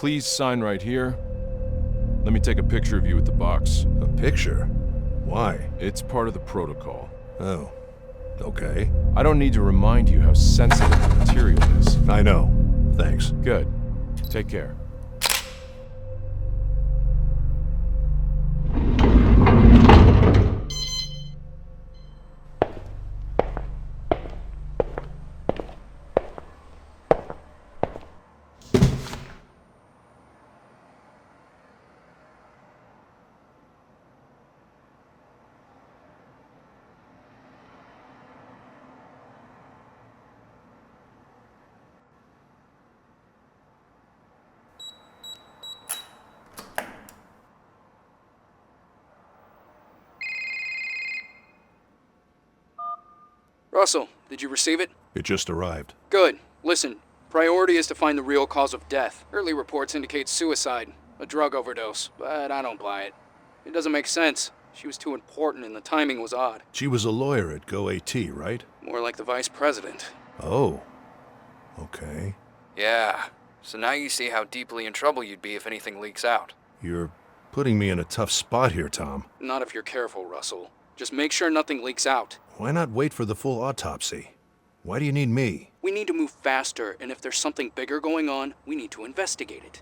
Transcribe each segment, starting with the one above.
Please sign right here. Let me take a picture of you with the box. A picture? Why? It's part of the protocol. Oh, okay. I don't need to remind you how sensitive the material is. I know. Thanks. Good. Take care. Russell, did you receive it? It just arrived. Good. Listen, priority is to find the real cause of death. Early reports indicate suicide, a drug overdose, but I don't buy it. It doesn't make sense. She was too important and the timing was odd. She was a lawyer at GoAT, right? More like the vice president. Oh. Okay. Yeah. So now you see how deeply in trouble you'd be if anything leaks out. You're putting me in a tough spot here, Tom. Not if you're careful, Russell. Just make sure nothing leaks out. Why not wait for the full autopsy? Why do you need me? We need to move faster, and if there's something bigger going on, we need to investigate it.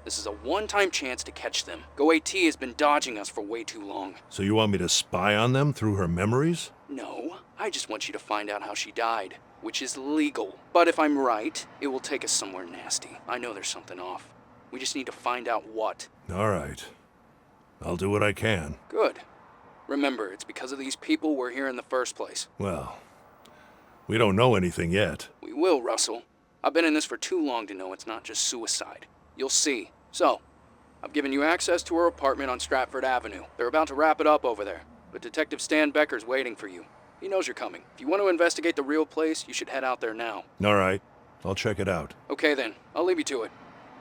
This is a one-time chance to catch them. GoAT has been dodging us for way too long. So you want me to spy on them through her memories? No, I just want you to find out how she died, which is legal. But if I'm right, it will take us somewhere nasty. I know there's something off. We just need to find out what. All right. I'll do what I can. Good. Remember, it's because of these people we're here in the first place. Well, we don't know anything yet. We will, Russell. I've been in this for too long to know it's not just suicide. You'll see. So, I've given you access to her apartment on Stratford Avenue. They're about to wrap it up over there, but Detective Stan Becker's waiting for you. He knows you're coming. If you want to investigate the real place, you should head out there now. All right. I'll check it out. Okay then, I'll leave you to it.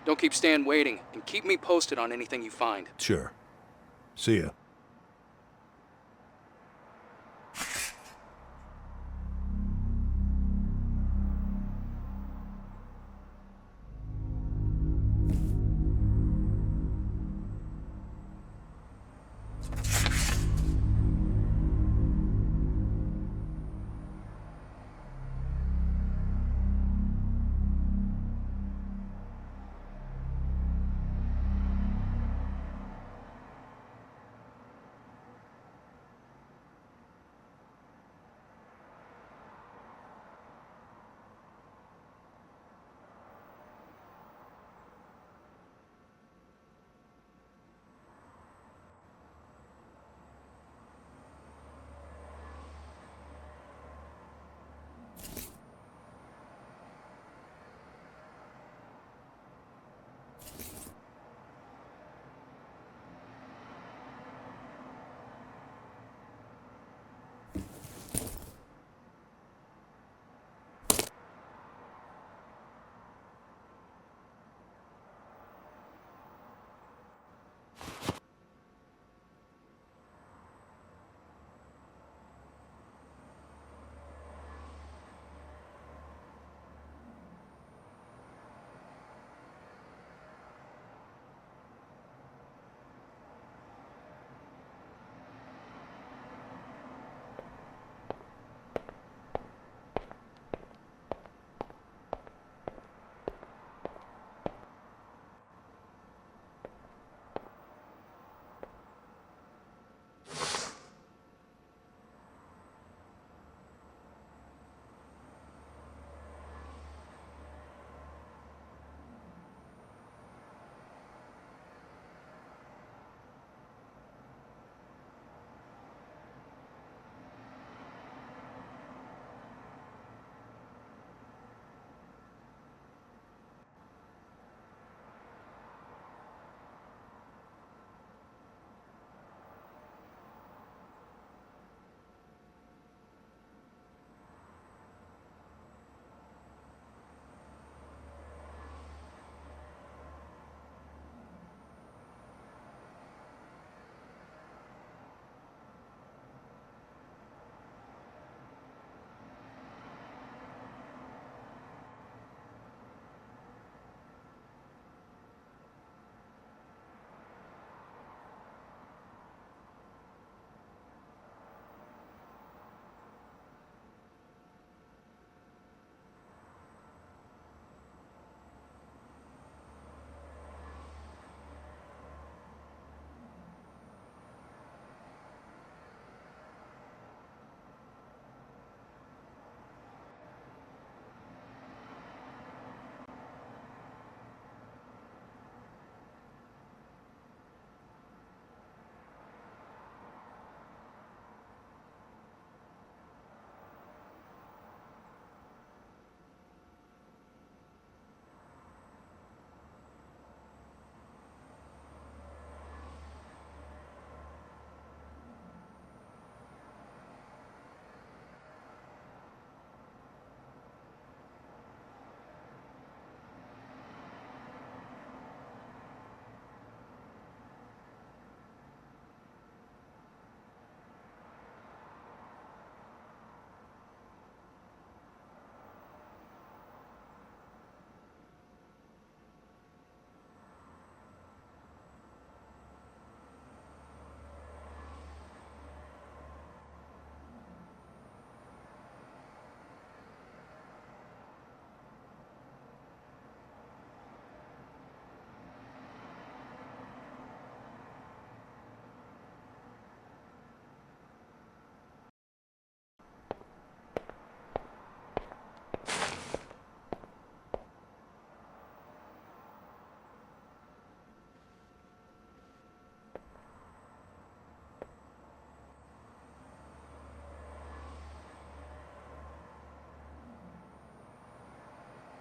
Don't keep Stan waiting, and keep me posted on anything you find. Sure. See ya.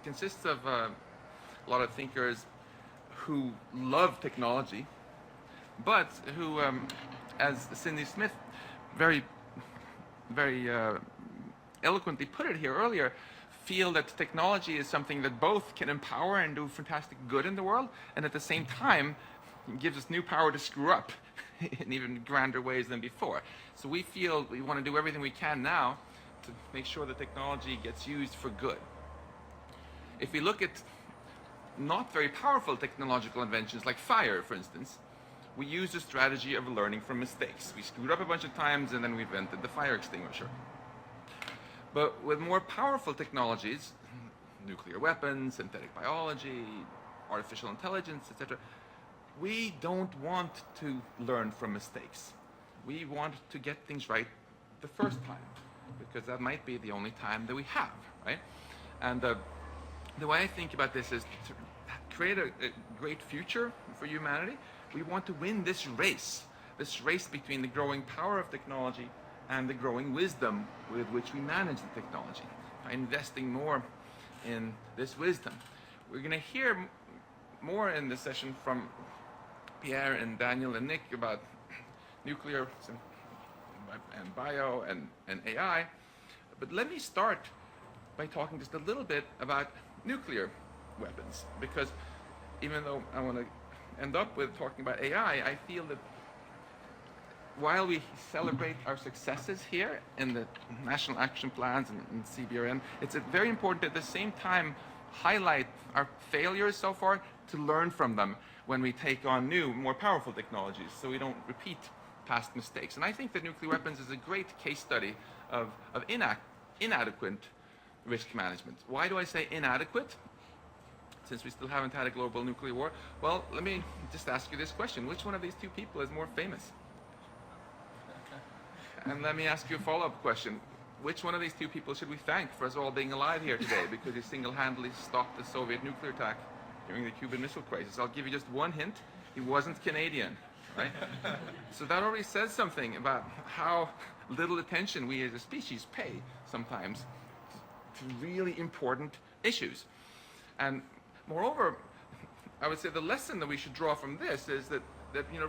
consists of a lot of thinkers who love technology, but who, as Cindy Smith very, very eloquently put it here earlier, feel that technology is something that both can empower and do fantastic good in the world, and at the same time gives us new power to screw up in even grander ways than before. So we feel we want to do everything we can now to make sure that technology gets used for good. If we look at not very powerful technological inventions like fire, for instance, we use the strategy of learning from mistakes. We screwed up a bunch of times and then we invented the fire extinguisher. But with more powerful technologies, nuclear weapons, synthetic biology, artificial intelligence, etc., we don't want to learn from mistakes. We want to get things right the first time, because that might be the only time that we have, right? And the way I think about this is to create a great future for humanity. We want to win this race between the growing power of technology and the growing wisdom with which we manage the technology, by investing more in this wisdom. We're going to hear more in this session from Pierre and Daniel and Nick about nuclear and bio and AI. But let me start by talking just a little bit about nuclear weapons, because even though I want to end up with talking about AI, I feel that while we celebrate our successes here in the national action plans and CBRN, it's very important at the same time highlight our failures so far to learn from them when we take on new, more powerful technologies, so we don't repeat past mistakes. And I think that nuclear weapons is a great case study of inadequate risk management. Why do I say inadequate? Since we still haven't had a global nuclear war. Well, let me just ask you this question. Which one of these two people is more famous? And let me ask you a follow-up question. Which one of these two people should we thank for us all being alive here today, because he single-handedly stopped the Soviet nuclear attack during the Cuban Missile Crisis? I'll give you just one hint. He wasn't Canadian, right? So that already says something about how little attention we as a species pay sometimes to really important issues. And moreover, I would say the lesson that we should draw from this is that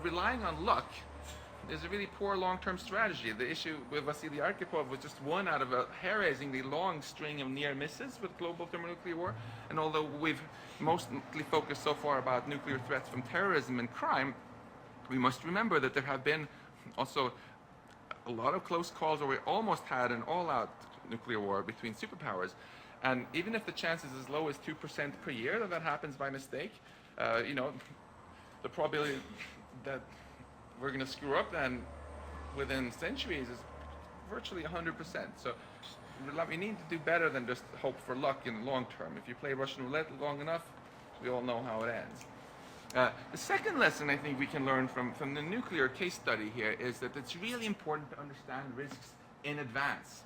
relying on luck is a really poor long-term strategy. The issue with Vasily Arkhipov was just one out of a hair-raisingly long string of near misses with global thermonuclear war. And although we've mostly focused so far about nuclear threats from terrorism and crime, we must remember that there have been also a lot of close calls where we almost had an all-out nuclear war between superpowers. And even if the chance is as low as 2% per year that happens by mistake, the probability that we're going to screw up then within centuries is virtually 100%. So we need to do better than just hope for luck in the long term. If you play Russian roulette long enough, we all know how it ends. The second lesson I think we can learn from the nuclear case study here is that it's really important to understand risks in advance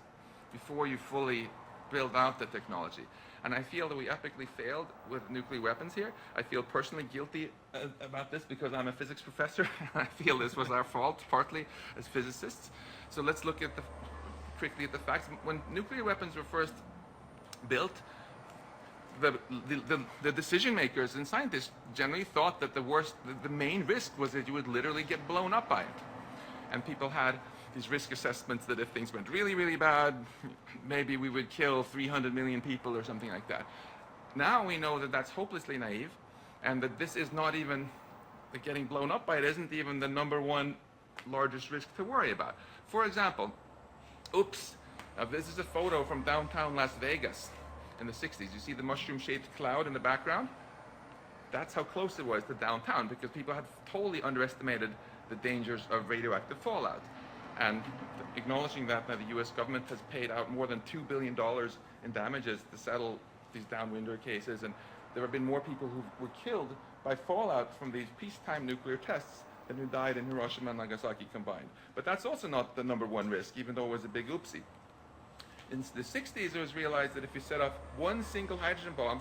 before you fully build out the technology. And I feel that we epically failed with nuclear weapons here. I feel personally guilty about this because I'm a physics professor. I feel this was our fault, partly, as physicists. So let's look at quickly at the facts. When nuclear weapons were first built, the decision makers and scientists generally thought that the main risk was that you would literally get blown up by it. And people had these risk assessments that if things went really, really bad, maybe we would kill 300 million people or something like that. Now we know that that's hopelessly naive, and that this is not even, that getting blown up by it isn't even the number one largest risk to worry about. For example, this is a photo from downtown Las Vegas in the 60s. You see the mushroom-shaped cloud in the background? That's how close it was to downtown, because people had totally underestimated the dangers of radioactive fallout. And acknowledging that, now the US government has paid out more than $2 billion in damages to settle these downwinder cases, and there have been more people who were killed by fallout from these peacetime nuclear tests than who died in Hiroshima and Nagasaki combined. But that's also not the number one risk, even though it was a big oopsie. In the 60s, it was realized that if you set off one single hydrogen bomb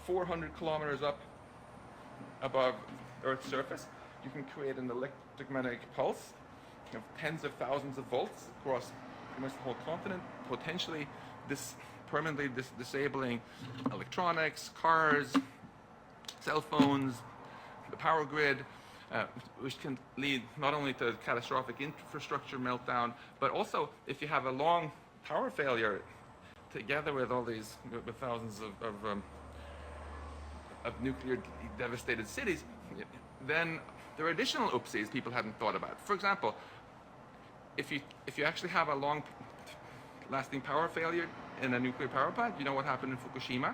400 kilometers up above Earth's surface, you can create an electromagnetic pulse of tens of thousands of volts across pretty much the whole continent. Potentially, this permanently disabling electronics, cars, cell phones, the power grid, which can lead not only to catastrophic infrastructure meltdown, but also if you have a long power failure together with all these, with thousands of nuclear devastated cities, then there are additional oopsies people hadn't thought about. For example, if you actually have a long lasting power failure in a nuclear power plant, you know what happened in Fukushima?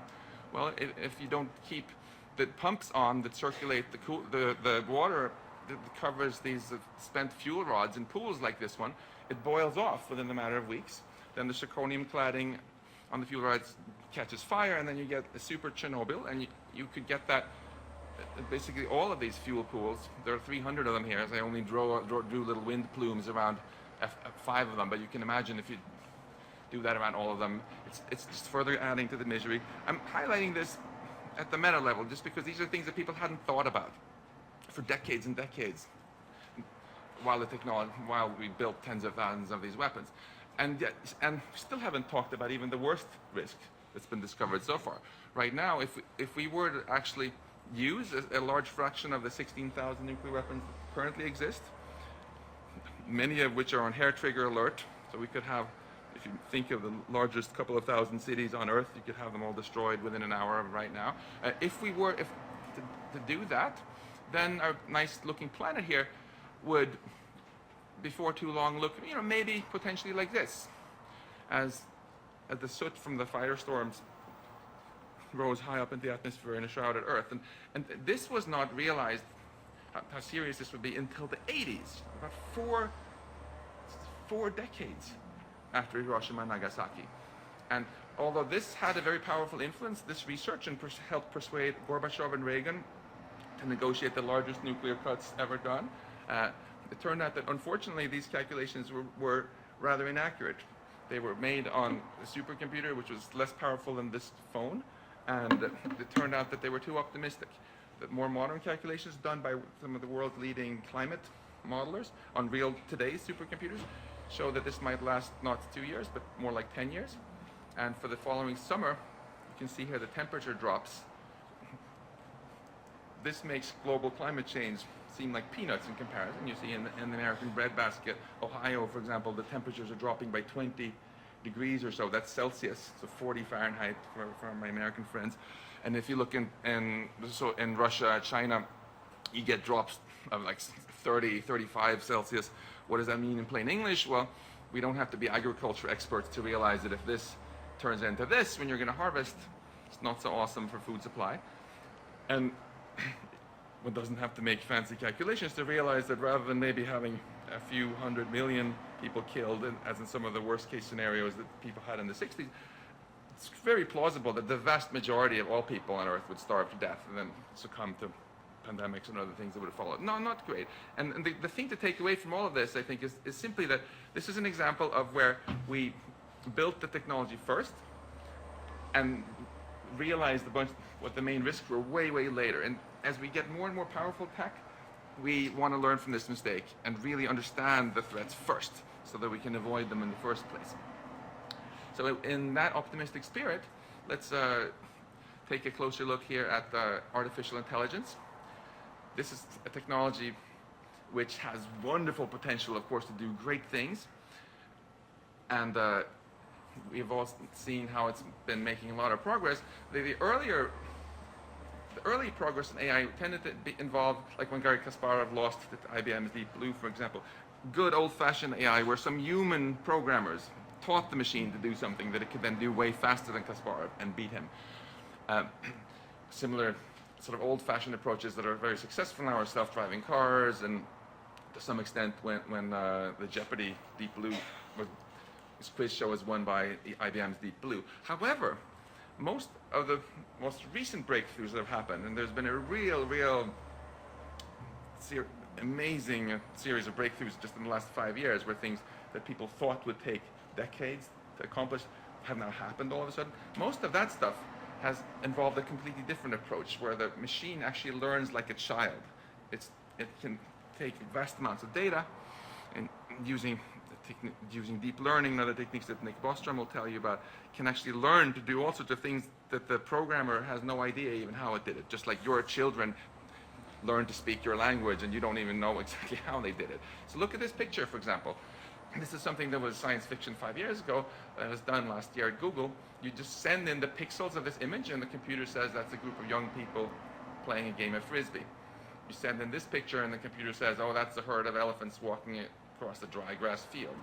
Well, if you don't keep the pumps on that circulate the water that covers these spent fuel rods in pools like this one, it boils off within a matter of weeks. Then the zirconium cladding on the fuel rods catches fire, and then you get a super Chernobyl, and you could get that. Basically, all of these fuel pools, there are 300 of them here, as I only drew little wind plumes around 5 of them, but you can imagine if you do that around all of them, it's just further adding to the misery. I'm highlighting this at the meta level just because these are things that people hadn't thought about for decades and decades while we built tens of thousands of these weapons. And still haven't talked about even the worst risk that's been discovered so far. Right now, if we were to actually use a large fraction of the 16,000 nuclear weapons that currently exist, many of which are on hair trigger alert, so we could have, if you think of the largest couple of thousand cities on Earth, you could have them all destroyed within an hour of right now. If we were to do that, then our nice looking planet here would, before too long, look, maybe potentially like this, as the soot from the firestorms rose high up in the atmosphere in a shrouded Earth. And this was not realized, how serious this would be, until the 80s, about four decades after Hiroshima and Nagasaki. And although this had a very powerful influence, this research helped persuade Gorbachev and Reagan to negotiate the largest nuclear cuts ever done. It turned out that unfortunately these calculations were rather inaccurate. They were made on a supercomputer which was less powerful than this phone, and it turned out that they were too optimistic. That more modern calculations done by some of the world's leading climate modelers on real today's supercomputers show that this might last not 2 years, but more like 10 years. And for the following summer, you can see here the temperature drops. This makes global climate change seem like peanuts in comparison. You see in the American breadbasket, Ohio, for example, the temperatures are dropping by 20 degrees or so. That's Celsius, so 40 Fahrenheit for my American friends. And if you look in Russia, China, you get drops of like 30, 35 Celsius. What does that mean in plain English? Well, we don't have to be agriculture experts to realize that if this turns into this when you're going to harvest, it's not so awesome for food supply. And one doesn't have to make fancy calculations to realize that rather than maybe having a few 100 million people killed, as in some of the worst case scenarios that people had in the 60s, it's very plausible that the vast majority of all people on Earth would starve to death and then succumb to pandemics and other things that would have followed. No, not great. And the thing to take away from all of this, I think, is simply that this is an example of where we built the technology first and realized what the main risks were way, way later. And as we get more and more powerful tech, we want to learn from this mistake and really understand the threats first so that we can avoid them in the first place. So in that optimistic spirit, let's take a closer look here at artificial intelligence. This is a technology which has wonderful potential, of course, to do great things. And we've all seen how it's been making a lot of progress. The early progress in AI tended to involve, like when Garry Kasparov lost to IBM's Deep Blue, for example, good old-fashioned AI where some human programmers taught the machine to do something that it could then do way faster than Kasparov and beat him. Similar sort of old-fashioned approaches that are very successful now are self-driving cars, and to some extent when the Jeopardy Deep Blue this quiz show was won by IBM's Deep Blue. However, most of the most recent breakthroughs that have happened, and there's been a real amazing series of breakthroughs just in the last 5 years, where things that people thought would take decades to accomplish have now happened all of a sudden. Most of that stuff has involved a completely different approach, where the machine actually learns like a child. It can take vast amounts of data, and using using deep learning and other techniques that Nick Bostrom will tell you about, can actually learn to do all sorts of things that the programmer has no idea even how it did it. Just like your children learn to speak your language and you don't even know exactly how they did it. So look at this picture, for example. This is something that was science fiction 5 years ago, that was done last year at Google. You just send in the pixels of this image and the computer says that's a group of young people playing a game of Frisbee. You send in this picture and the computer says, oh, that's a herd of elephants walking across a dry grass field.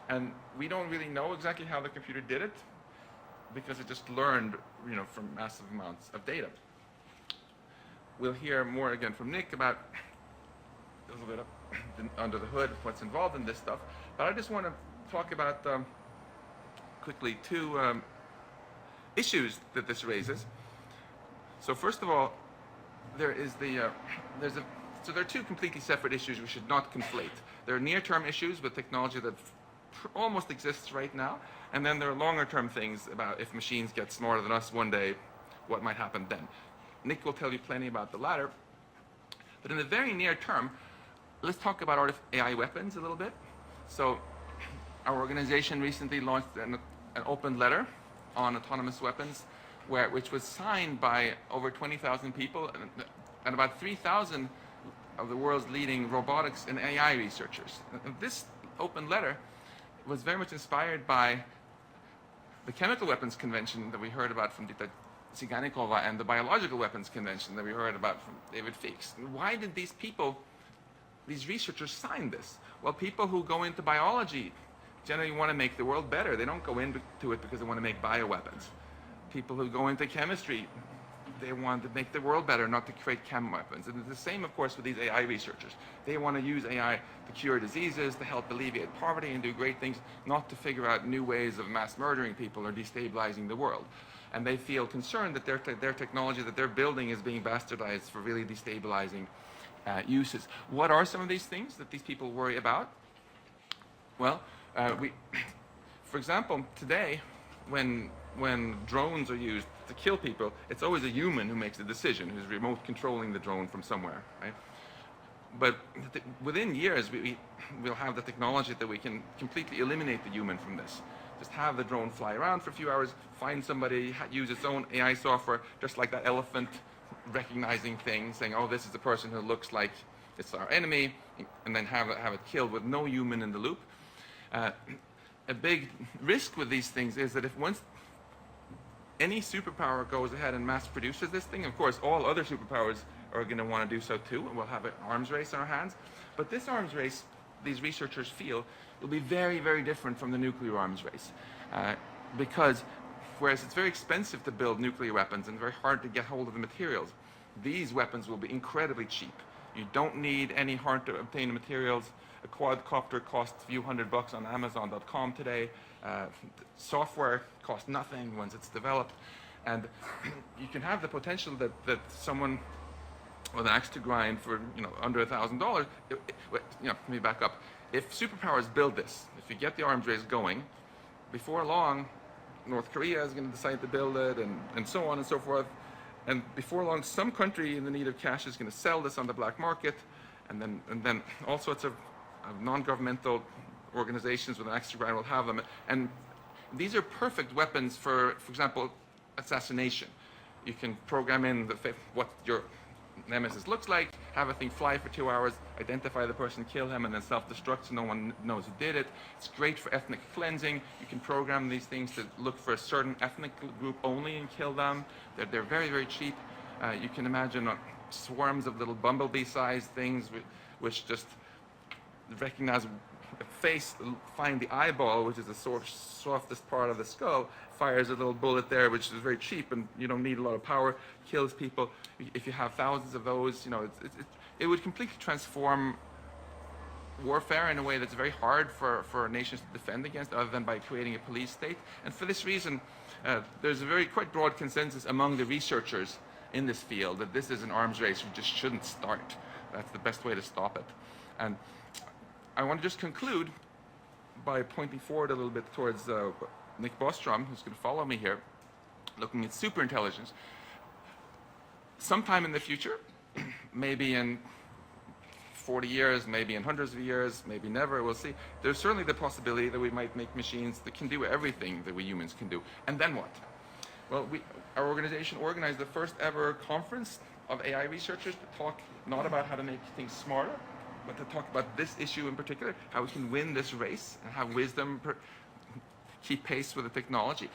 And we don't really know exactly how the computer did it because it just learned, from massive amounts of data. We'll hear more again from Nick about a little bit under the hood of what's involved in this stuff. But I just want to talk about quickly two issues that this raises. So first of all, there are two completely separate issues we should not conflate. There are near-term issues with technology that almost exists right now, and then there are longer-term things about if machines get smarter than us one day, what might happen then. Nick will tell you plenty about the latter. But in the very near term, let's talk about AI weapons a little bit. So our organization recently launched an open letter on autonomous weapons, which was signed by over 20,000 people and about 3,000 of the world's leading robotics and AI researchers. And this open letter was very much inspired by the Chemical Weapons Convention that we heard about from Dita Tsiganikova and the Biological Weapons Convention that we heard about from David Feeks. Why did these researchers sign this? Well, people who go into biology generally want to make the world better. They don't go into it because they want to make bioweapons. People who go into chemistry, they want to make the world better, not to create chem weapons. And it's the same, of course, with these AI researchers. They want to use AI to cure diseases, to help alleviate poverty and do great things, not to figure out new ways of mass murdering people or destabilizing the world. And they feel concerned that their technology that they're building is being bastardized for really destabilizing uses. What are some of these things that these people worry about? Well, for example, today, when drones are used to kill people, it's always a human who makes the decision, who's remote controlling the drone from somewhere, right? But within years, we'll have the technology that we can completely eliminate the human from this. Just have the drone fly around for a few hours, find somebody, use its own AI software, just like that elephant recognizing thing, saying, oh, this is the person who looks like it's our enemy, and then have it killed with no human in the loop. A big risk with these things is that if once any superpower goes ahead and mass produces this thing, of course, all other superpowers are going to want to do so too, and we'll have an arms race in our hands. But this arms race, these researchers feel, will be very, very different from the nuclear arms race. Because whereas it's very expensive to build nuclear weapons and very hard to get hold of the materials, these weapons will be incredibly cheap. You don't need any hard to obtain materials. A quadcopter costs a few $100 on Amazon.com today. Software costs nothing once it's developed. And you can have the potential that someone with an axe to grind for under $1,000. Let me back up. If superpowers build this, if you get the arms race going, before long, North Korea is going to decide to build it, and so on and so forth. And before long, some country in the need of cash is going to sell this on the black market, and then all sorts of non-governmental organizations with an axe to grind will have them. And these are perfect weapons for example, assassination. You can program in what your nemesis looks like, have a thing fly for 2 hours, identify the person, kill him, and then self-destruct so no one knows who did it. It's great for ethnic cleansing. You can program these things to look for a certain ethnic group only and kill them. They're very, very cheap. You can imagine swarms of little bumblebee-sized things which just recognize a face, find the eyeball, which is the softest part of the skull, fires a little bullet there, which is very cheap, and you don't need a lot of power, kills people. If you have thousands of those, it would completely transform warfare in a way that's very hard for nations to defend against, other than by creating a police state. And for this reason, there's a quite broad consensus among the researchers in this field that this is an arms race we just shouldn't start. That's the best way to stop it. And I want to just conclude by pointing forward a little bit towards Nick Bostrom, who's going to follow me here, looking at superintelligence. Sometime in the future, maybe in 40 years, maybe in hundreds of years, maybe never, we'll see. There's certainly the possibility that we might make machines that can do everything that we humans can do. And then what? Well, our organization organized the first ever conference of AI researchers to talk not about how to make things smarter, but to talk about this issue in particular, how we can win this race and how wisdom keep pace with the technology.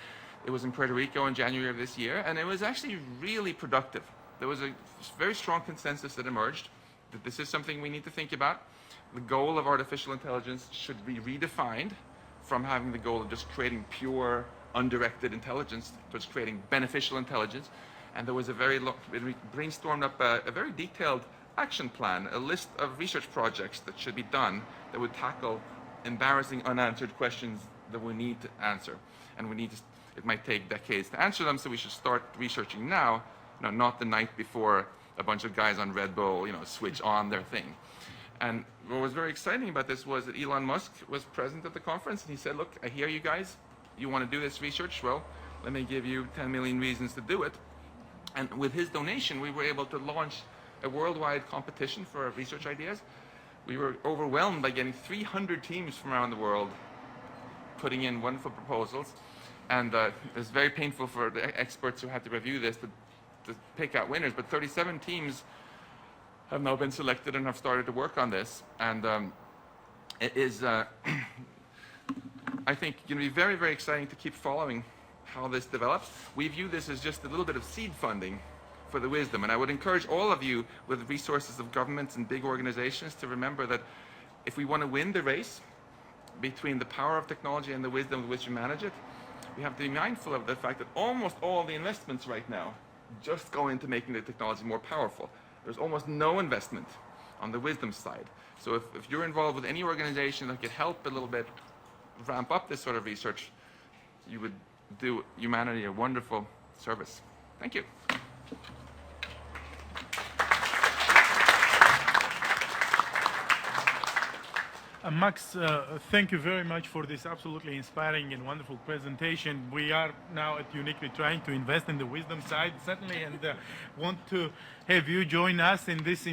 It was in Puerto Rico in January of this year, and it was actually really productive. There was a very strong consensus that emerged that this is something we need to think about. The goal of artificial intelligence should be redefined from having the goal of just creating pure, undirected intelligence towards creating beneficial intelligence. And there was we brainstormed up a very detailed action plan, a list of research projects that should be done that would tackle embarrassing unanswered questions that we need to answer. And it might take decades to answer them, so we should start researching now, not the night before a bunch of guys on Red Bull, switch on their thing. And what was very exciting about this was that Elon Musk was present at the conference, and he said, look, I hear you guys, you want to do this research? Well, let me give you 10 million reasons to do it. And with his donation, we were able to launch a worldwide competition for research ideas. We were overwhelmed by getting 300 teams from around the world putting in wonderful proposals. And it was very painful for the experts who had to review this to pick out winners, but 37 teams have now been selected and have started to work on this. And it is, I think, going to be very, very exciting to keep following how this develops. We view this as just a little bit of seed funding for the wisdom, and I would encourage all of you with resources of governments and big organizations to remember that if we want to win the race between the power of technology and the wisdom with which we manage it, we have to be mindful of the fact that almost all the investments right now just go into making the technology more powerful. There's almost no investment on the wisdom side. So if you're involved with any organization that could help a little bit ramp up this sort of research, you would do humanity a wonderful service. Thank you. Max, thank you very much for this absolutely inspiring and wonderful presentation. We are now at Uniquely trying to invest in the wisdom side, certainly, and want to have you join us in this.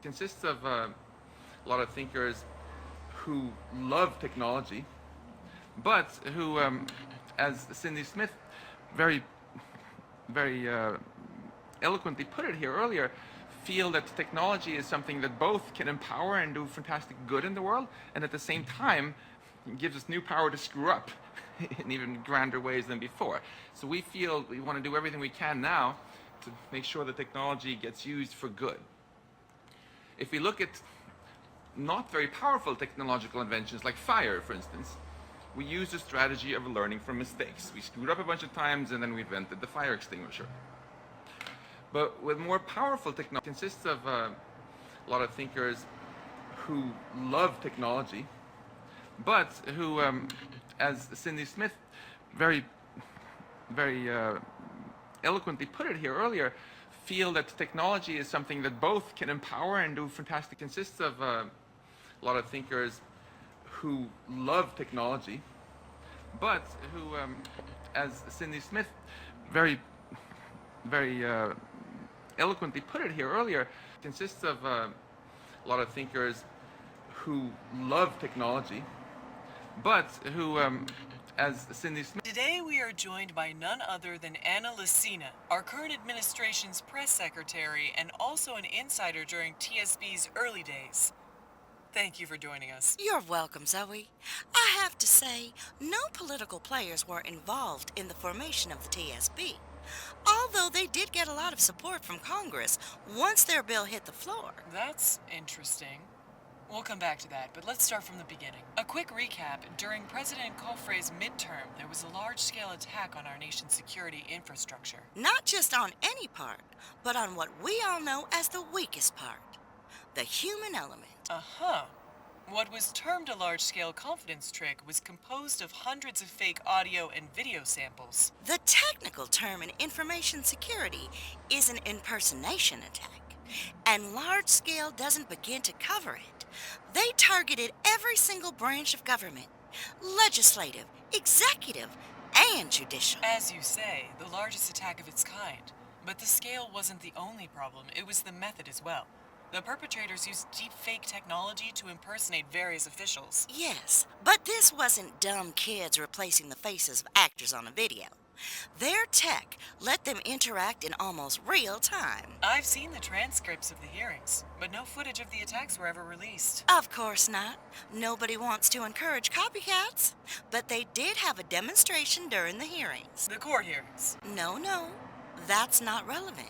Consists of a lot of thinkers who love technology, but who, as Cindy Smith very eloquently put it here earlier, feel that technology is something that both can empower and do fantastic good in the world, and at the same time gives us new power to screw up in even grander ways than before. So we feel we want to do everything we can now to make sure that technology gets used for good. If we look at not very powerful technological inventions like fire, for instance, we use the strategy of learning from mistakes. We screwed up a bunch of times and then we invented the fire extinguisher. But with more powerful technology, it consists of a lot of thinkers who love technology, but who, as Cindy Smith very eloquently put it here earlier, feel that technology is something that both can empower and do fantastic. Consists of a lot of thinkers who love technology, but who, as Cindy Smith very eloquently put it here earlier, consists of a lot of thinkers who love technology, but who, as Cindy Smith. Today we are joined by none other than Anna Lucina, our current administration's press secretary and also an insider during TSB's early days. Thank you for joining us. You're welcome, Zoe. I have to say, no political players were involved in the formation of the TSB, although they did get a lot of support from Congress once their bill hit the floor. That's interesting. We'll come back to that, but let's start from the beginning. A quick recap. During President Coffray's midterm, there was a large-scale attack on our nation's security infrastructure. Not just on any part, but on what we all know as the weakest part, the human element. Uh-huh. What was termed a large-scale confidence trick was composed of hundreds of fake audio and video samples. The technical term in information security is an impersonation attack, and large-scale doesn't begin to cover it They targeted every single branch of government, legislative, executive, and judicial. As you say, the largest attack of its kind. But the scale wasn't the only problem, it was the method as well. The perpetrators used deepfake technology to impersonate various officials. Yes, but this wasn't dumb kids replacing the faces of actors on a video. Their tech let them interact in almost real time. I've seen the transcripts of the hearings, but no footage of the attacks were ever released. Of course not. Nobody wants to encourage copycats. But they did have a demonstration during the hearings. The court hearings. No. That's not relevant.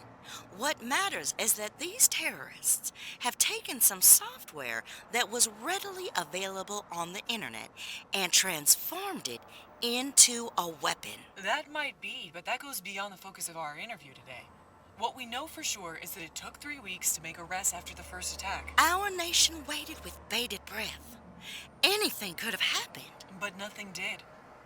What matters is that these terrorists have taken some software that was readily available on the internet and transformed it into a weapon. That might be, but that goes beyond the focus of our interview today. What we know for sure is that it took 3 weeks to make arrests after the first attack. Our nation waited with bated breath. Anything could have happened. But nothing did.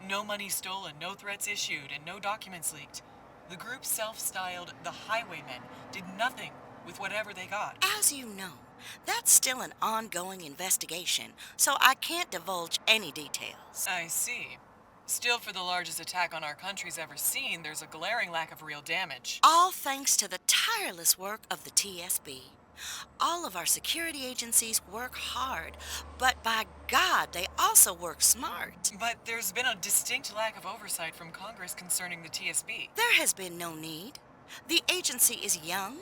No money stolen, no threats issued, and no documents leaked. The group self-styled the Highwaymen did nothing with whatever they got. As you know, that's still an ongoing investigation, so I can't divulge any details. I see. Still, for the largest attack on our country's ever seen, there's a glaring lack of real damage. All thanks to the tireless work of the TSB. All of our security agencies work hard, but by God, they also work smart. But there's been a distinct lack of oversight from Congress concerning the TSB. There has been no need. The agency is young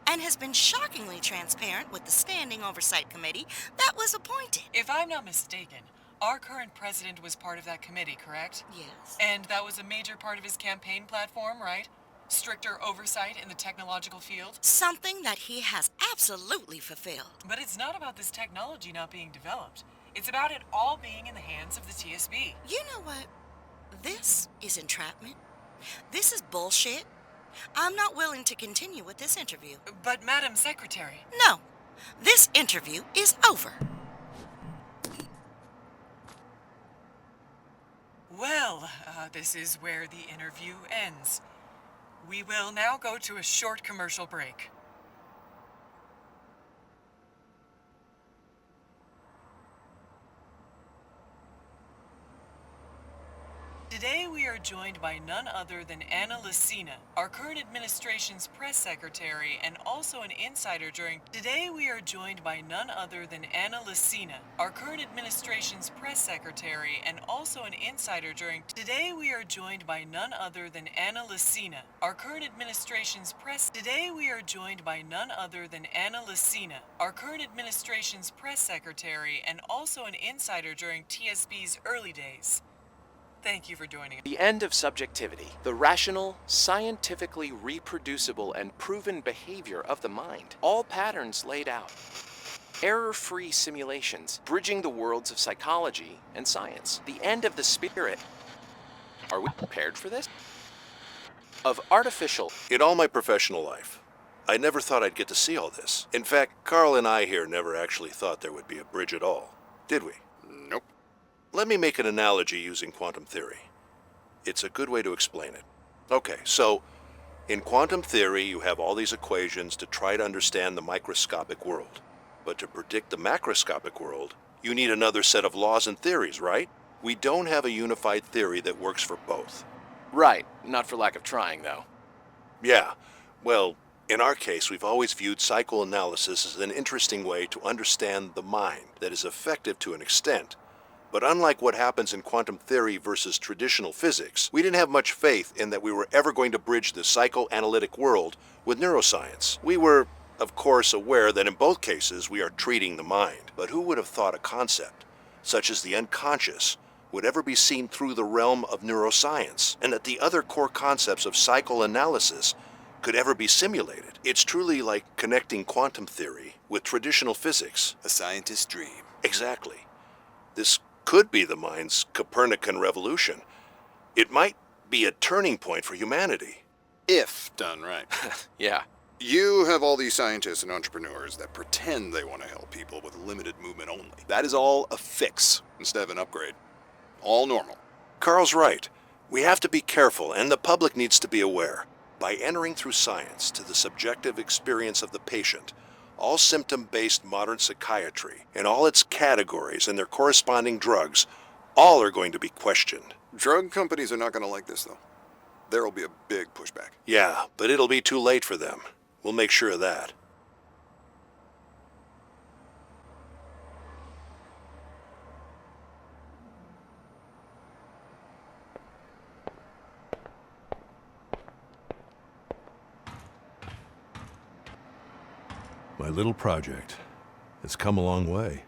and has been shockingly transparent with the Standing Oversight Committee that was appointed. If I'm not mistaken, our current president was part of that committee, correct? Yes. And that was a major part of his campaign platform, right? Stricter oversight in the technological field? Something that he has absolutely fulfilled. But it's not about this technology not being developed. It's about it all being in the hands of the TSB. You know what? This is entrapment. This is bullshit. I'm not willing to continue with this interview. But, Madam Secretary... No. This interview is over. Well, this is where the interview ends. We will now go to a short commercial break. Today we are joined by none other than Anna Lucina, our current administration's press secretary and also an insider during... Today we are joined by none other than Anna Lucina, our current administration's press secretary and also an insider during... Today we are joined by none other than Anna Lucina, our current administration's press... Today we are joined by none other than Anna Lucina, our current administration's press secretary and also an insider during TSB's early days. Thank you for joining us. The end of subjectivity, the rational, scientifically reproducible and proven behavior of the mind. All patterns laid out. Error-free simulations, bridging the worlds of psychology and science. The end of the spirit. Are we prepared for this? Of artificial. In all my professional life, I never thought I'd get to see all this. In fact, Carl and I here never actually thought there would be a bridge at all, did we? Nope. Let me make an analogy using quantum theory. It's a good way to explain it. Okay, so in quantum theory, you have all these equations to try to understand the microscopic world. But to predict the macroscopic world, you need another set of laws and theories, right? We don't have a unified theory that works for both. Right, not for lack of trying, though. Yeah, well, in our case, we've always viewed psychoanalysis as an interesting way to understand the mind that is effective to an extent. But unlike what happens in quantum theory versus traditional physics, we didn't have much faith in that we were ever going to bridge the psychoanalytic world with neuroscience. We were, of course, aware that in both cases we are treating the mind. But who would have thought a concept, such as the unconscious, would ever be seen through the realm of neuroscience, and that the other core concepts of psychoanalysis could ever be simulated? It's truly like connecting quantum theory with traditional physics. A scientist's dream. Exactly. This could be the mind's Copernican revolution. It might be a turning point for humanity. If done right. Yeah. You have all these scientists and entrepreneurs that pretend they want to help people with limited movement only. That is all a fix instead of an upgrade. All normal. Carl's right. We have to be careful, and the public needs to be aware. By entering through science to the subjective experience of the patient, All symptom-based modern psychiatry, and all its categories and their corresponding drugs, all are going to be questioned. Drug companies are not going to like this, though. There will be a big pushback. Yeah, but it'll be too late for them. We'll make sure of that. My little project has come a long way.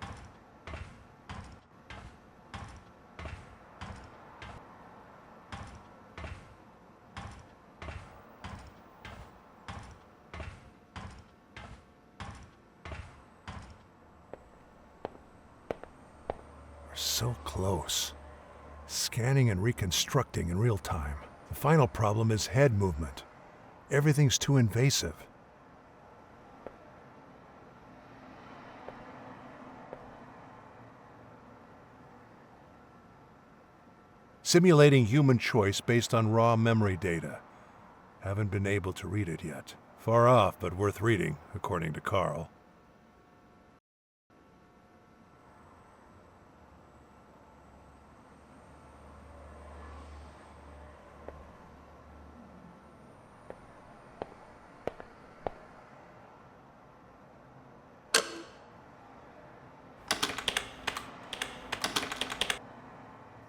We're so close. Scanning and reconstructing in real time. The final problem is head movement. Everything's too invasive. Simulating human choice based on raw memory data. Haven't been able to read it yet. Far off, but worth reading, according to Carl.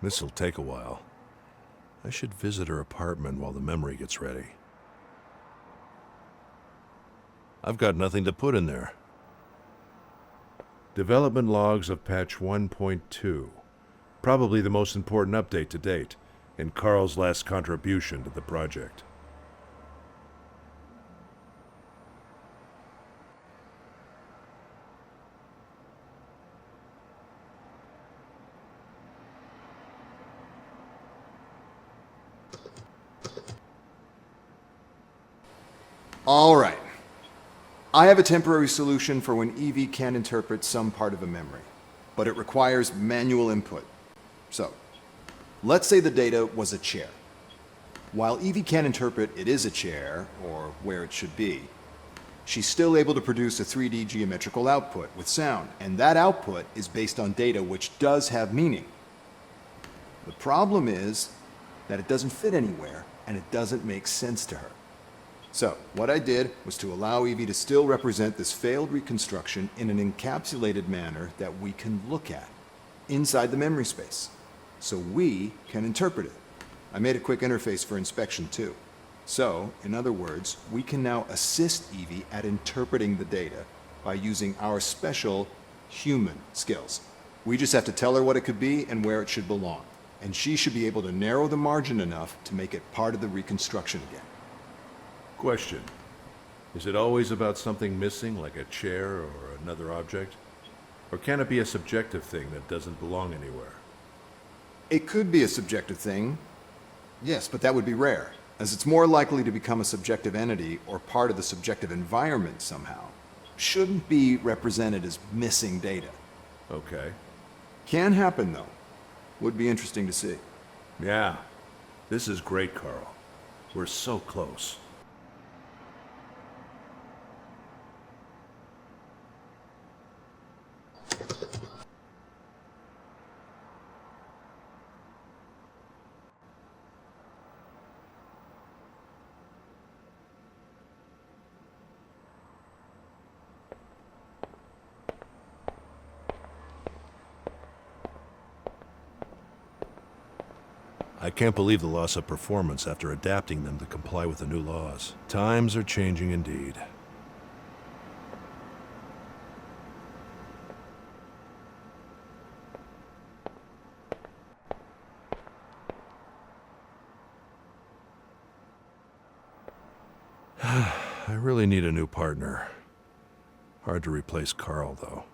This'll take a while. I should visit her apartment while the memory gets ready. I've got nothing to put in there. Development logs of patch 1.2. Probably the most important update to date, and Carl's last contribution to the project. All right. I have a temporary solution for when Evie can't interpret some part of a memory, but it requires manual input. So, let's say the data was a chair. While Evie can't interpret it is a chair, or where it should be, she's still able to produce a 3D geometrical output with sound, and that output is based on data which does have meaning. The problem is that it doesn't fit anywhere, and it doesn't make sense to her. So, what I did was to allow Evie to still represent this failed reconstruction in an encapsulated manner that we can look at inside the memory space, so we can interpret it. I made a quick interface for inspection too. So, in other words, we can now assist Evie at interpreting the data by using our special human skills. We just have to tell her what it could be and where it should belong, and she should be able to narrow the margin enough to make it part of the reconstruction again. Question. Is it always about something missing, like a chair or another object? Or can it be a subjective thing that doesn't belong anywhere? It could be a subjective thing, yes, but that would be rare, as it's more likely to become a subjective entity or part of the subjective environment somehow. Shouldn't be represented as missing data. Okay. Can happen, though. Would be interesting to see. Yeah. This is great, Carl. We're so close. I can't believe the loss of performance after adapting them to comply with the new laws. Times are changing indeed. I really need a new partner. Hard to replace Carl, though.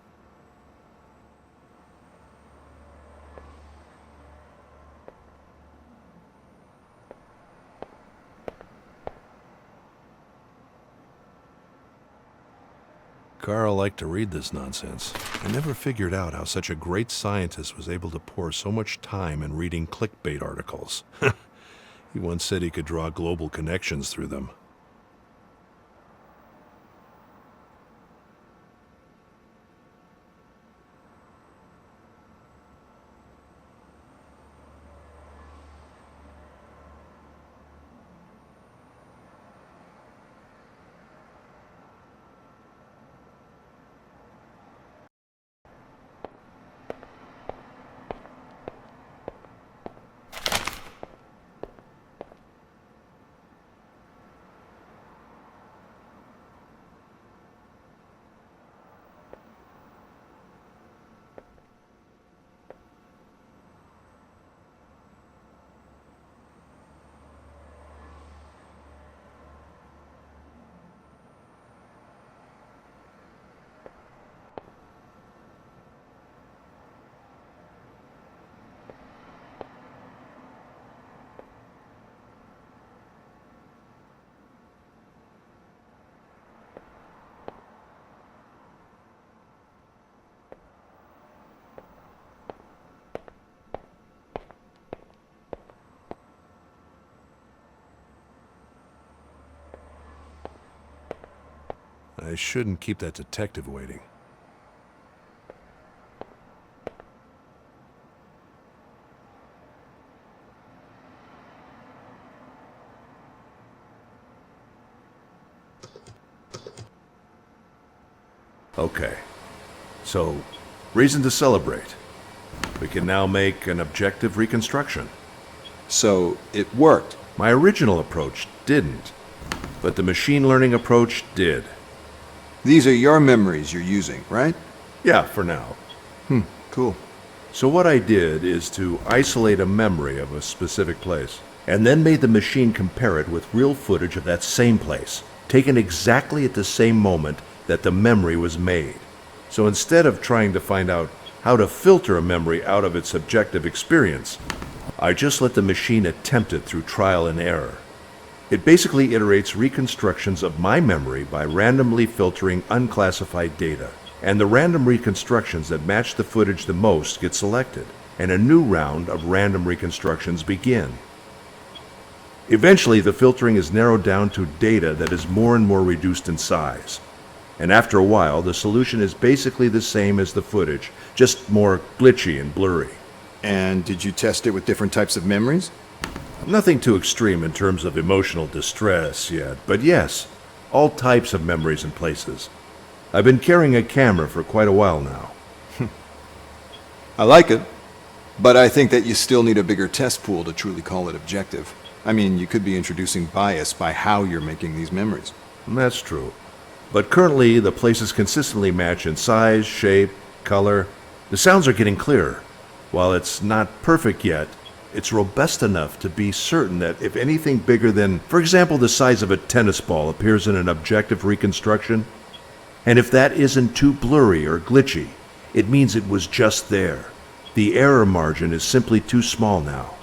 Carl liked to read this nonsense. I never figured out how such a great scientist was able to pour so much time in reading clickbait articles. He once said he could draw global connections through them. I shouldn't keep that detective waiting. Okay. So, reason to celebrate. We can now make an objective reconstruction. So, it worked. My original approach didn't, but the machine learning approach did. These are your memories you're using, right? Yeah, for now. Cool. So what I did is to isolate a memory of a specific place, and then made the machine compare it with real footage of that same place, taken exactly at the same moment that the memory was made. So instead of trying to find out how to filter a memory out of its subjective experience, I just let the machine attempt it through trial and error. It basically iterates reconstructions of my memory by randomly filtering unclassified data, and the random reconstructions that match the footage the most get selected, and a new round of random reconstructions begin. Eventually, the filtering is narrowed down to data that is more and more reduced in size. And after a while, the solution is basically the same as the footage, just more glitchy and blurry. And did you test it with different types of memories? Nothing too extreme in terms of emotional distress yet, but yes, all types of memories and places. I've been carrying a camera for quite a while now. I like it, but I think that you still need a bigger test pool to truly call it objective. I mean, you could be introducing bias by how you're making these memories. That's true. But currently, the places consistently match in size, shape, color. The sounds are getting clearer. While it's not perfect yet, it's robust enough to be certain that if anything bigger than, for example, the size of a tennis ball appears in an objective reconstruction, and if that isn't too blurry or glitchy, it means it was just there. The error margin is simply too small now.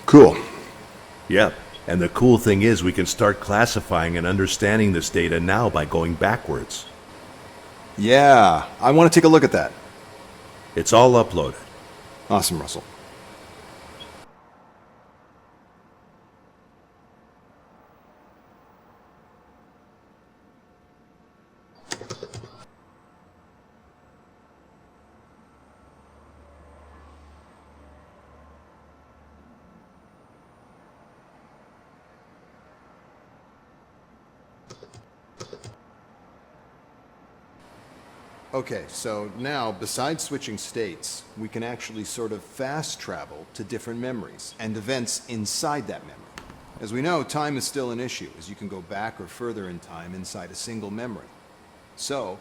Cool. Yep. And the cool thing is we can start classifying and understanding this data now by going backwards. Yeah, I want to take a look at that. It's all uploaded. Awesome, Russell. Okay, so now, besides switching states, we can actually sort of fast travel to different memories and events inside that memory. As we know, time is still an issue, as you can go back or further in time inside a single memory. So,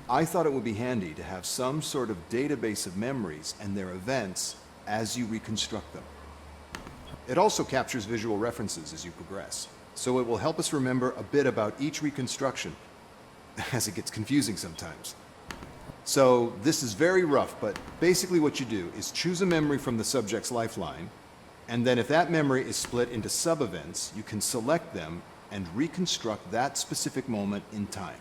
I thought it would be handy to have some sort of database of memories and their events as you reconstruct them. It also captures visual references as you progress, so it will help us remember a bit about each reconstruction, as it gets confusing sometimes. So this is very rough, but basically what you do is choose a memory from the subject's lifeline, and then if that memory is split into sub-events, you can select them and reconstruct that specific moment in time.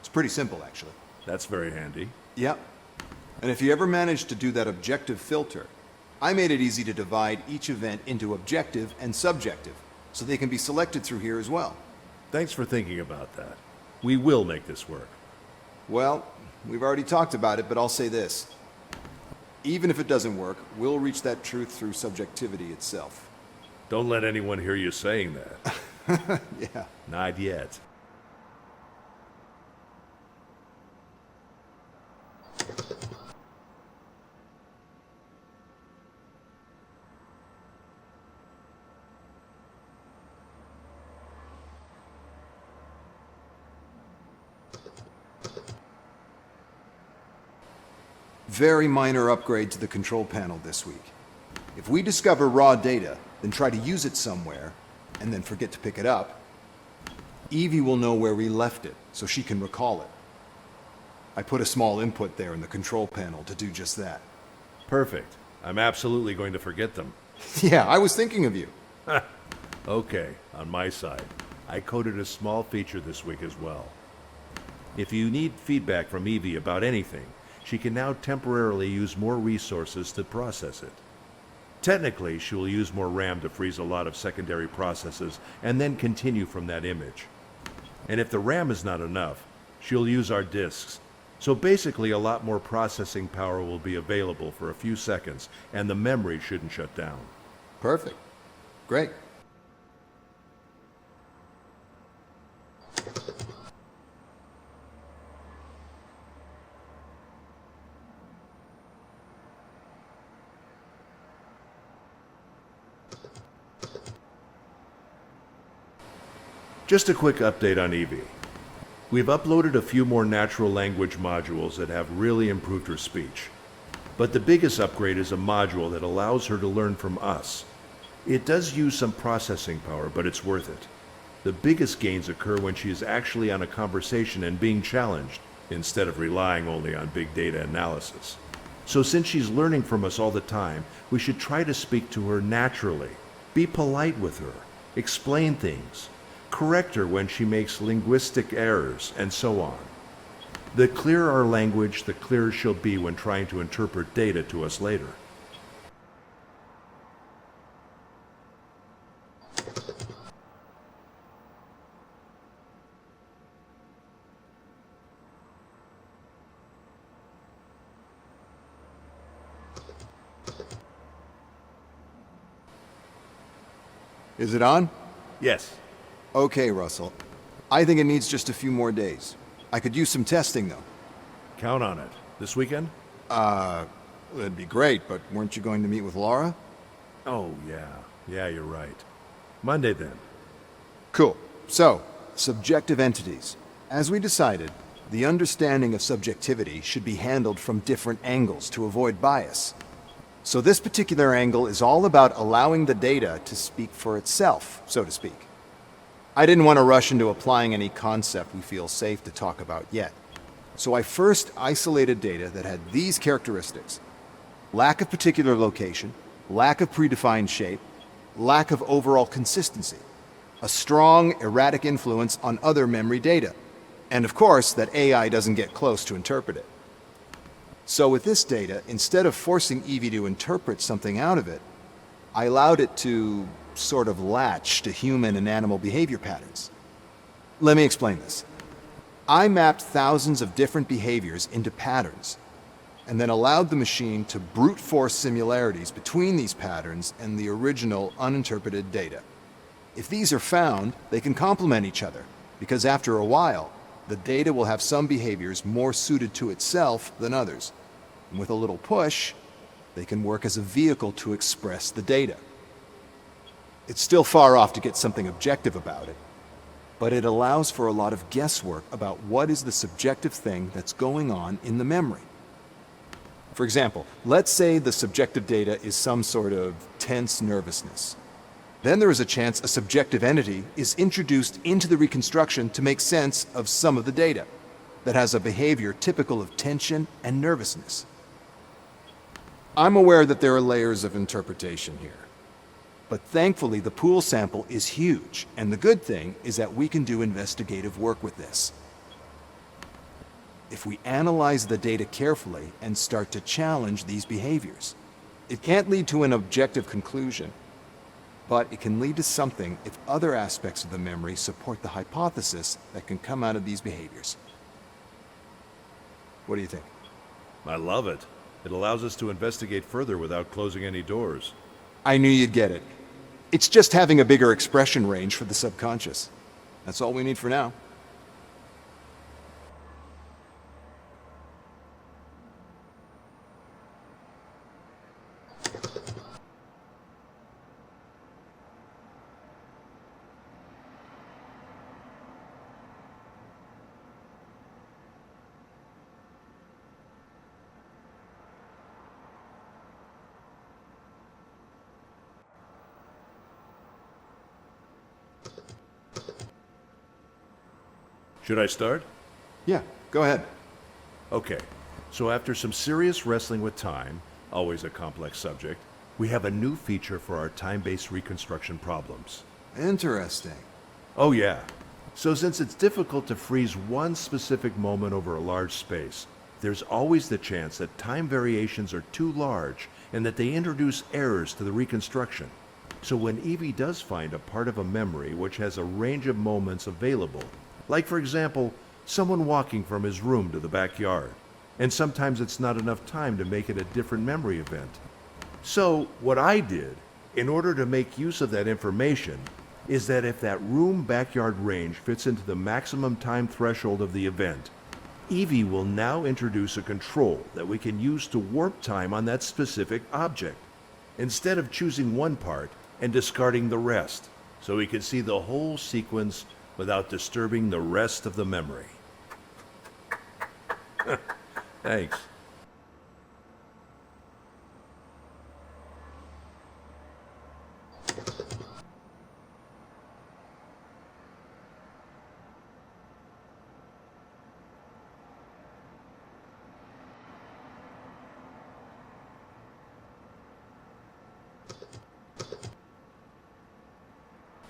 It's pretty simple, actually. That's very handy. Yep. And if you ever manage to do that objective filter, I made it easy to divide each event into objective and subjective, so they can be selected through here as well. Thanks for thinking about that. We will make this work. Well, we've already talked about it, but I'll say this. Even if it doesn't work, we'll reach that truth through subjectivity itself. Don't let anyone hear you saying that. Yeah. Not yet. Very minor upgrade to the control panel this week. If we discover raw data, then try to use it somewhere, and then forget to pick it up, Evie will know where we left it, so she can recall it. I put a small input there in the control panel to do just that. Perfect. I'm absolutely going to forget them. Yeah, I was thinking of you. Okay, on my side, I coded a small feature this week as well. If you need feedback from Evie about anything, she can now temporarily use more resources to process it. Technically, she will use more RAM to freeze a lot of secondary processes and then continue from that image. And if the RAM is not enough, she'll use our disks. So basically, a lot more processing power will be available for a few seconds, and the memory shouldn't shut down. Perfect. Great. Just a quick update on Evie. We've uploaded a few more natural language modules that have really improved her speech. But the biggest upgrade is a module that allows her to learn from us. It does use some processing power, but it's worth it. The biggest gains occur when she is actually on a conversation and being challenged, instead of relying only on big data analysis. So since she's learning from us all the time, we should try to speak to her naturally. Be polite with her. Explain things. Correct her when she makes linguistic errors, and so on. The clearer our language, the clearer she'll be when trying to interpret data to us later. Is it on? Yes. Okay, Russell. I think it needs just a few more days. I could use some testing, though. Count on it. This weekend? That'd be great, but weren't you going to meet with Laura? Oh, yeah. Yeah, you're right. Monday, then. Cool. So, subjective entities. As we decided, the understanding of subjectivity should be handled from different angles to avoid bias. So this particular angle is all about allowing the data to speak for itself, so to speak. I didn't want to rush into applying any concept we feel safe to talk about yet. So I first isolated data that had these characteristics: lack of particular location, lack of predefined shape, lack of overall consistency, a strong, erratic influence on other memory data, and of course that AI doesn't get close to interpret it. So with this data, instead of forcing Evie to interpret something out of it, I allowed it to sort of latch to human and animal behavior patterns. Let me explain this. I mapped thousands of different behaviors into patterns, and then allowed the machine to brute force similarities between these patterns and the original uninterpreted data. If these are found, they can complement each other, because after a while, the data will have some behaviors more suited to itself than others. And with a little push, they can work as a vehicle to express the data. It's still far off to get something objective about it, but it allows for a lot of guesswork about what is the subjective thing that's going on in the memory. For example, let's say the subjective data is some sort of tense nervousness. Then there is a chance a subjective entity is introduced into the reconstruction to make sense of some of the data that has a behavior typical of tension and nervousness. I'm aware that there are layers of interpretation here, but thankfully the pool sample is huge, and the good thing is that we can do investigative work with this. If we analyze the data carefully and start to challenge these behaviors, it can't lead to an objective conclusion, but it can lead to something if other aspects of the memory support the hypothesis that can come out of these behaviors. What do you think? I love it. It allows us to investigate further without closing any doors. I knew you'd get it. It's just having a bigger expression range for the subconscious. That's all we need for now. Should I start? Yeah, go ahead. Okay, so after some serious wrestling with time, always a complex subject, we have a new feature for our time-based reconstruction problems. Interesting. Oh yeah. So since it's difficult to freeze one specific moment over a large space, there's always the chance that time variations are too large and that they introduce errors to the reconstruction. So when Evie does find a part of a memory which has a range of moments available, like for example, someone walking from his room to the backyard, and sometimes it's not enough time to make it a different memory event. So what I did, in order to make use of that information, is that if that room-backyard range fits into the maximum time threshold of the event, Evie will now introduce a control that we can use to warp time on that specific object, instead of choosing one part and discarding the rest, so we can see the whole sequence without disturbing the rest of the memory. Thanks.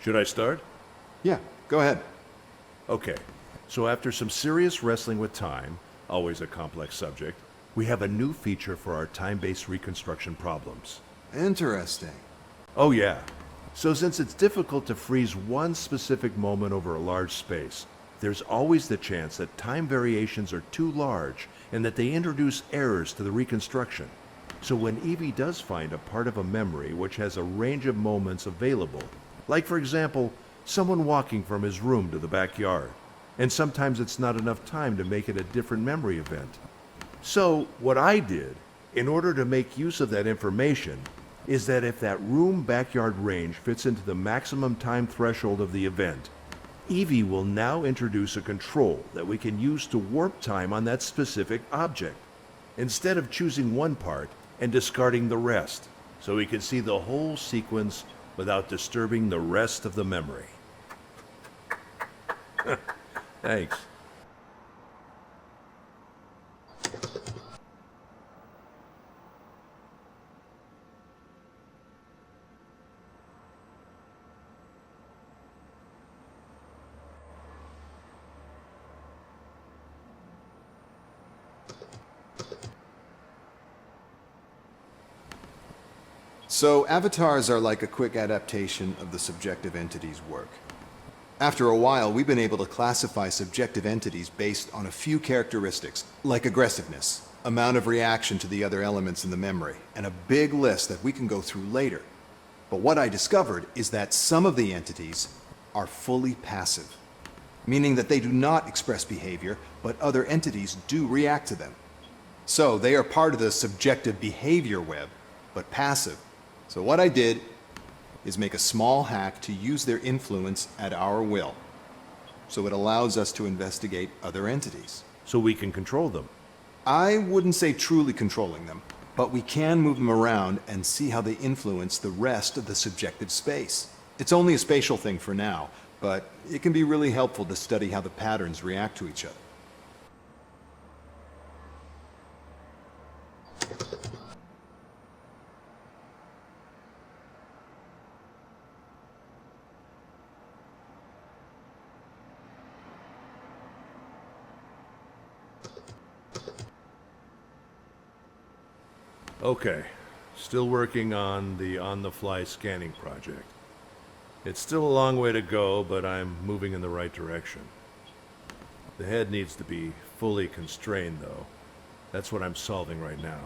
Should I start? Yeah, go ahead. Okay, so after some serious wrestling with time, always a complex subject, we have a new feature for our time-based reconstruction problems. Interesting. Oh yeah. So since it's difficult to freeze one specific moment over a large space, there's always the chance that time variations are too large and that they introduce errors to the reconstruction. So when Evie does find a part of a memory which has a range of moments available, like for example, someone walking from his room to the backyard, and sometimes it's not enough time to make it a different memory event. So what I did, in order to make use of that information, is that if that room-backyard range fits into the maximum time threshold of the event, Evie will now introduce a control that we can use to warp time on that specific object, instead of choosing one part and discarding the rest, so we can see the whole sequence without disturbing the rest of the memory. Thanks. So, avatars are like a quick adaptation of the subjective entity's work. After a while, we've been able to classify subjective entities based on a few characteristics, like aggressiveness, amount of reaction to the other elements in the memory, and a big list that we can go through later. But what I discovered is that some of the entities are fully passive, meaning that they do not express behavior, but other entities do react to them. So, they are part of the subjective behavior web, but passive. So what I did is make a small hack to use their influence at our will. So it allows us to investigate other entities. So we can control them. I wouldn't say truly controlling them, but we can move them around and see how they influence the rest of the subjective space. It's only a spatial thing for now, but it can be really helpful to study how the patterns react to each other. Okay, still working on the on-the-fly scanning project. It's still a long way to go, but I'm moving in the right direction. The head needs to be fully constrained, though. That's what I'm solving right now.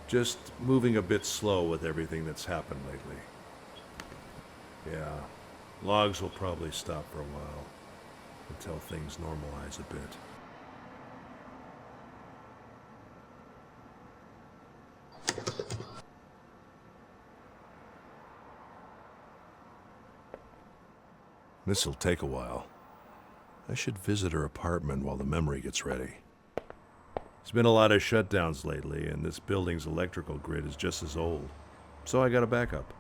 Just moving a bit slow with everything that's happened lately. Yeah, logs will probably stop for a while, until things normalize a bit. This'll take a while. I should visit her apartment while the memory gets ready. There's been a lot of shutdowns lately, and this building's electrical grid is just as old. So I got a backup.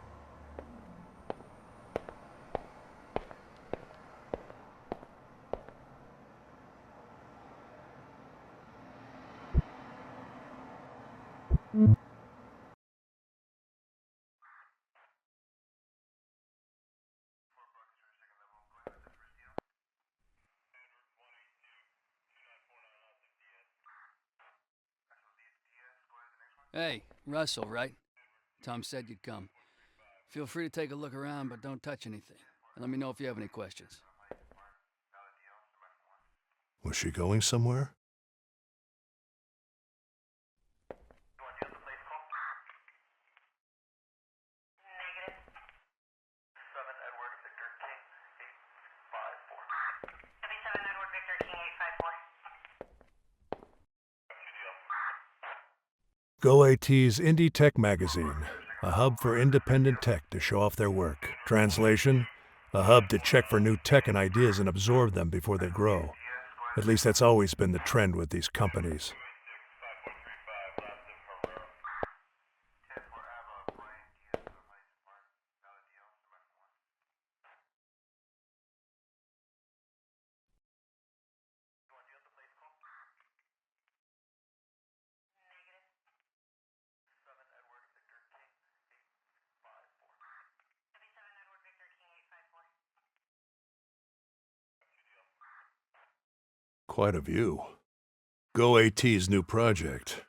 Hey, Russell, right? Tom said you'd come. Feel free to take a look around, but don't touch anything. And let me know if you have any questions. Was she going somewhere? GoAT's Indie Tech Magazine, a hub for independent tech to show off their work. Translation, a hub to check for new tech and ideas and absorb them before they grow. At least that's always been the trend with these companies. Quite a view. GoAT's new project.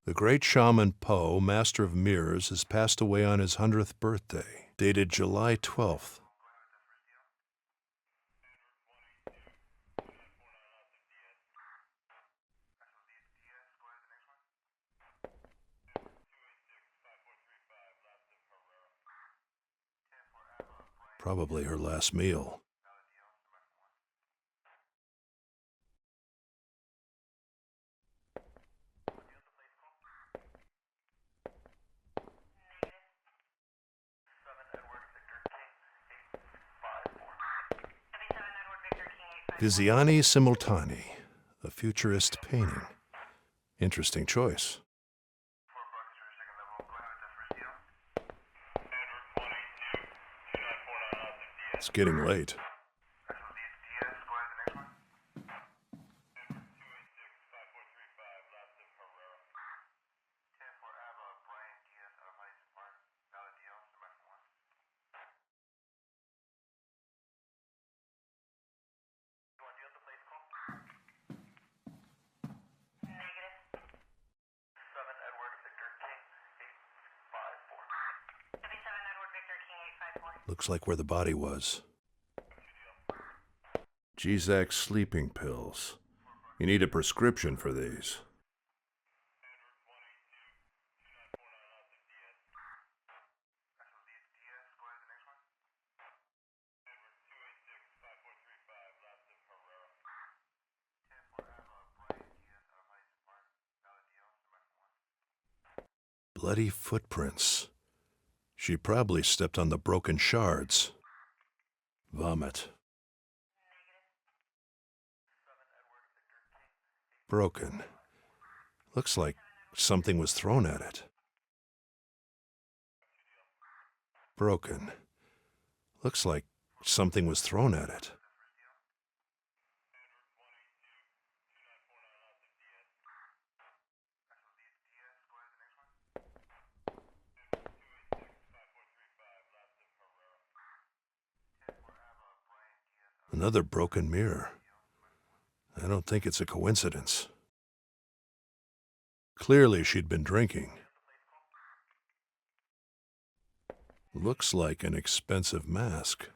The great shaman Po, master of mirrors, has passed away on his 100th birthday, dated July 12th. Probably her last meal. Visioni Simultanei, a futurist painting. Interesting choice. It's getting late. Looks like where the body was. G-Zac sleeping pills. You need a prescription for these. Bloody footprints. She probably stepped on the broken shards. Vomit. Broken. Looks like something was thrown at it. Broken. Looks like something was thrown at it. Another broken mirror. I don't think it's a coincidence. Clearly she'd been drinking. Looks like an expensive mask.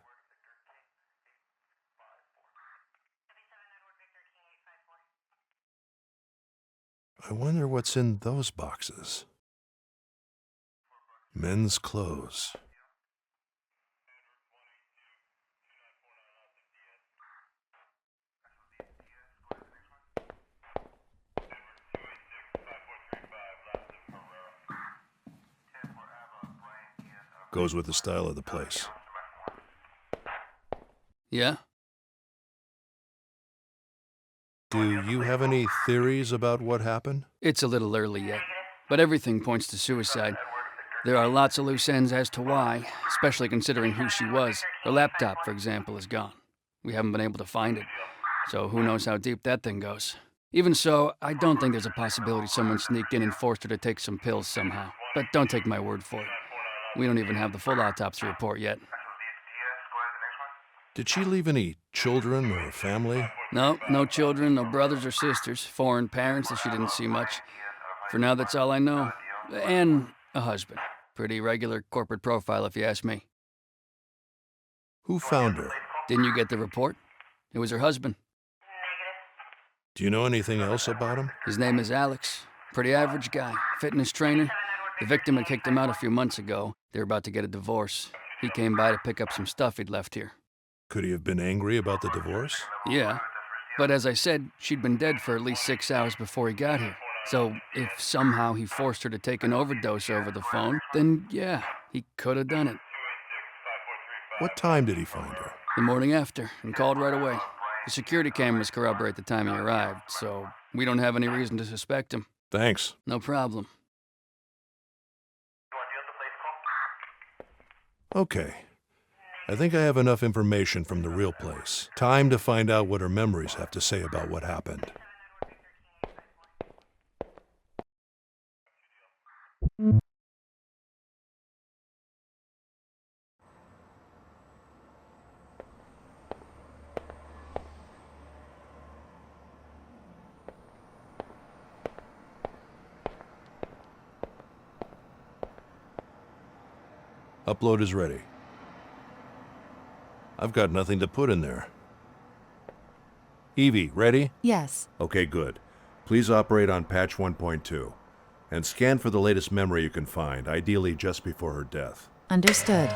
I wonder what's in those boxes. Men's clothes. Goes with the style of the place. Yeah? Do you have any theories about what happened? It's a little early yet, but everything points to suicide. There are lots of loose ends as to why, especially considering who she was. Her laptop, for example, is gone. We haven't been able to find it, so who knows how deep that thing goes. Even so, I don't think there's a possibility someone sneaked in and forced her to take some pills somehow. But don't take my word for it. We don't even have the full autopsy report yet. Did she leave any children or family? No, no children, no brothers or sisters, foreign parents that she didn't see much. For now, that's all I know. And a husband. Pretty regular corporate profile, if you ask me. Who found her? Didn't you get the report? It was her husband. Do you know anything else about him? His name is Alex. Pretty average guy. Fitness trainer. The victim had kicked him out a few months ago. They were about to get a divorce. He came by to pick up some stuff he'd left here. Could he have been angry about the divorce? Yeah. But as I said, she'd been dead for at least 6 hours before he got here. So if somehow he forced her to take an overdose over the phone, then yeah, he could have done it. What time did he find her? The morning after, and called right away. The security cameras corroborate the time he arrived, so we don't have any reason to suspect him. Thanks. No problem. Okay. I think I have enough information from the real place. Time to find out what her memories have to say about what happened. Upload is ready. I've got nothing to put in there. Evie, ready? Yes. Okay, good. Please operate on patch 1.2. And scan for the latest memory you can find, ideally just before her death. Understood.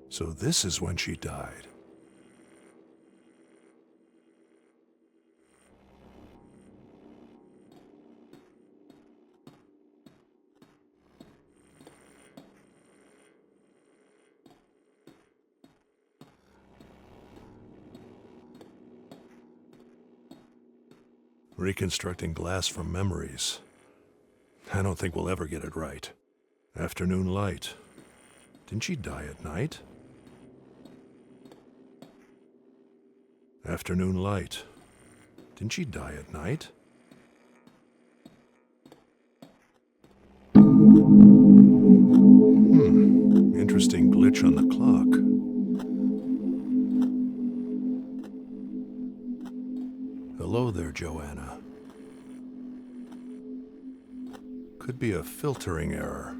So this is when she died. Reconstructing glass from memories. I don't think we'll ever get it right. Afternoon light. Didn't she die at night? Afternoon light. Didn't she die at night? Interesting glitch on the clock. Hello there, Joanna. Could be a filtering error.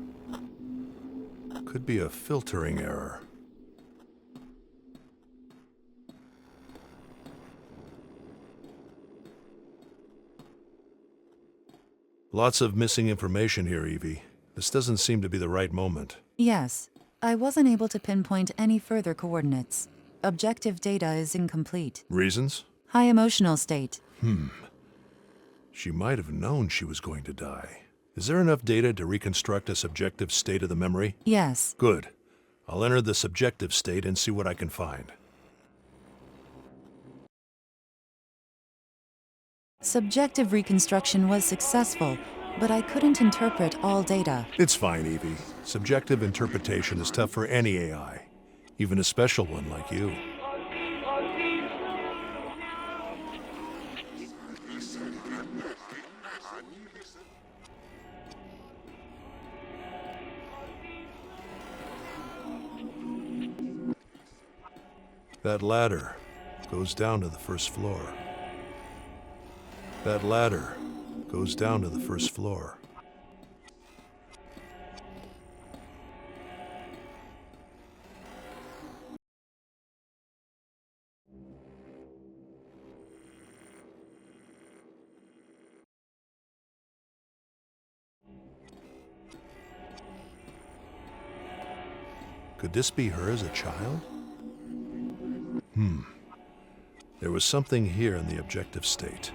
Could be a filtering error. Lots of missing information here, Evie. This doesn't seem to be the right moment. Yes. I wasn't able to pinpoint any further coordinates. Objective data is incomplete. Reasons? High emotional state. She might have known she was going to die. Is there enough data to reconstruct a subjective state of the memory? Yes. Good. I'll enter the subjective state and see what I can find. Subjective reconstruction was successful, but I couldn't interpret all data. It's fine, Evie. Subjective interpretation is tough for any AI, even a special one like you. That ladder goes down to the first floor. That ladder goes down to the first floor. Could this be her as a child? There was something here in the objective state.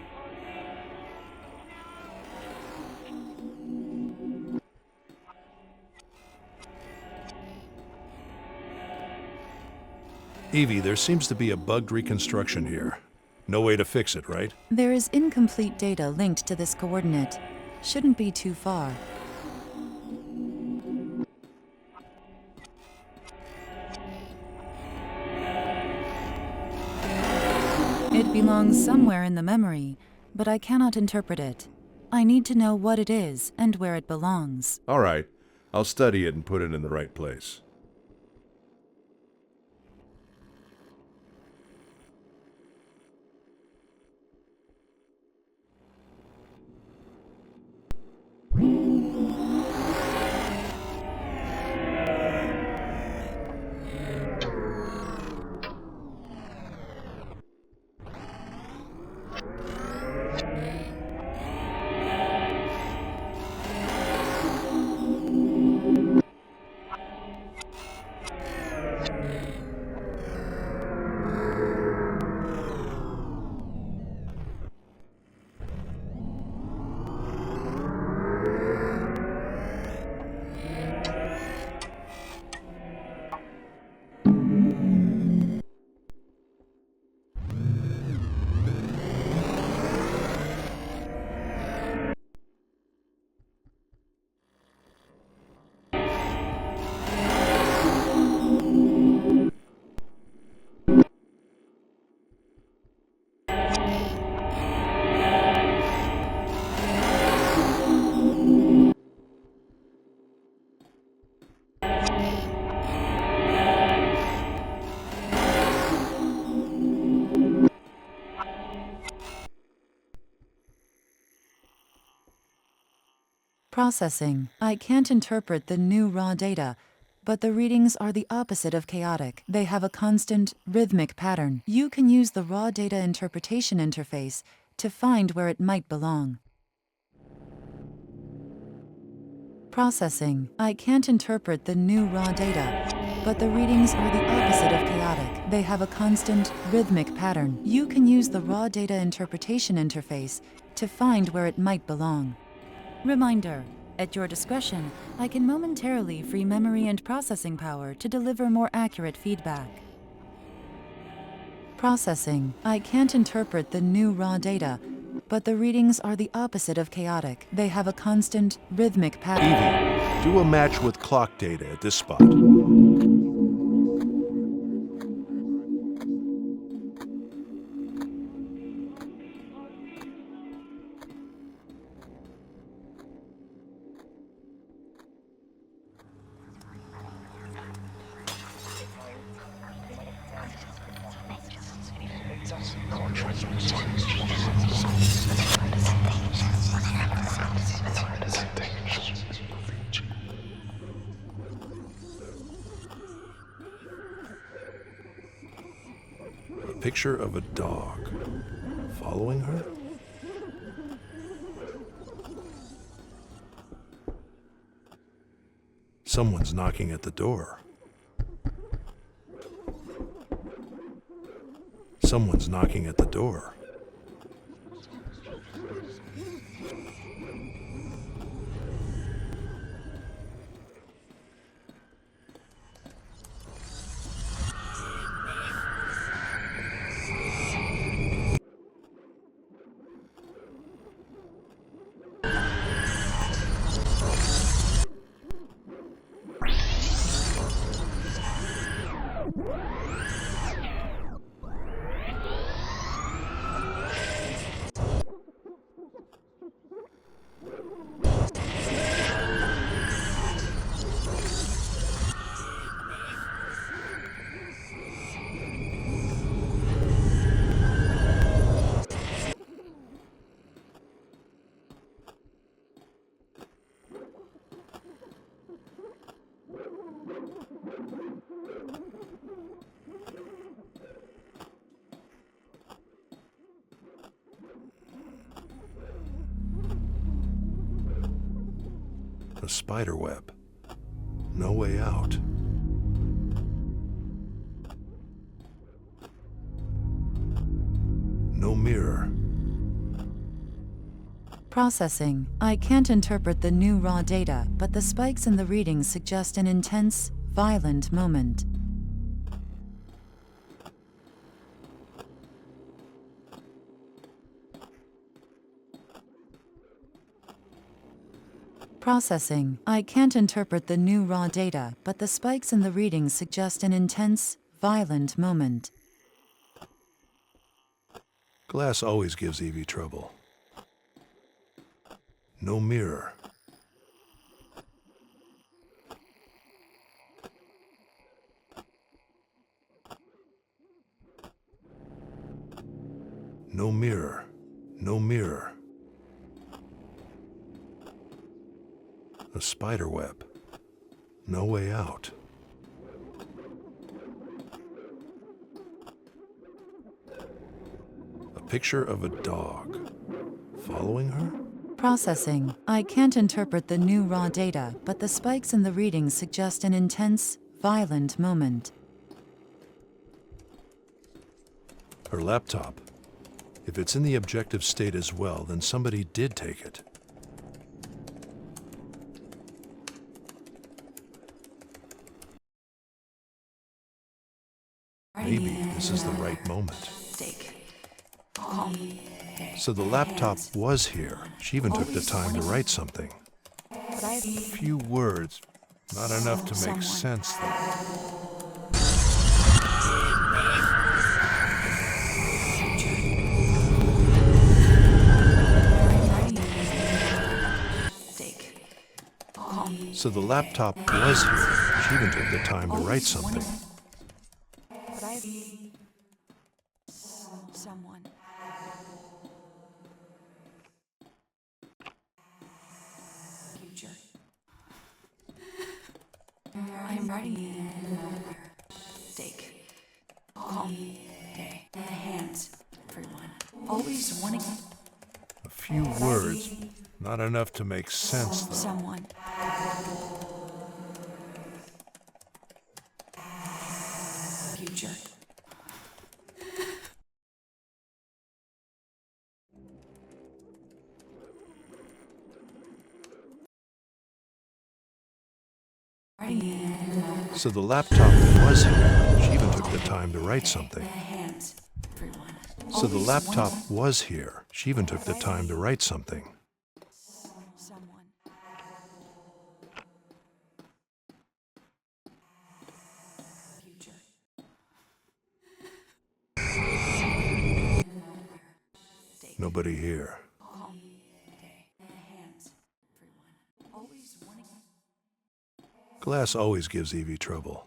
Evie, there seems to be a bugged reconstruction here. No way to fix it, right? There is incomplete data linked to this coordinate. Shouldn't be too far. It belongs somewhere in the memory, but I cannot interpret it. I need to know what it is and where it belongs. All right. I'll study it and put it in the right place. Processing. I can't interpret the new raw data, but the readings are the opposite of chaotic. They have a constant, rhythmic pattern. You can use the raw data interpretation interface to find where it might belong. Processing. I can't interpret the new raw data, but the readings are the opposite of chaotic. They have a constant, rhythmic pattern. You can use the raw data interpretation interface to find where it might belong. Reminder. At your discretion, I can momentarily free memory and processing power to deliver more accurate feedback. Processing. I can't interpret the new raw data, but the readings are the opposite of chaotic. They have a constant, rhythmic pattern. Evie, do a match with clock data at this spot. Picture of a dog following her? Someone's knocking at the door. Someone's knocking at the door. A spider web. No way out. No mirror. Processing. I can't interpret the new raw data, but the spikes in the readings suggest an intense, violent moment. Processing. I can't interpret the new raw data, but the spikes in the readings suggest an intense, violent moment. Glass always gives Evie trouble. No mirror. No mirror. No mirror. A spider web. No way out. A picture of a dog. Following her? Processing. I can't interpret the new raw data, but the spikes in the readings suggest an intense, violent moment. Her laptop. If it's in the objective state as well, then somebody did take it. Maybe this is the right moment. So the laptop was here. She even took the time to write something. A few words. Not enough to make sense, though. So the laptop was here. She even took the time to write something. Someone. Future. I'm writing mistake. Call me day. Hands, everyone. Always wanting. A few words. Not enough to make sense, though. Someone. Future. So the laptop was here. She even took the time to write something. So the laptop was here. She even took the time to write something. Nobody here. Glass always gives Evie trouble.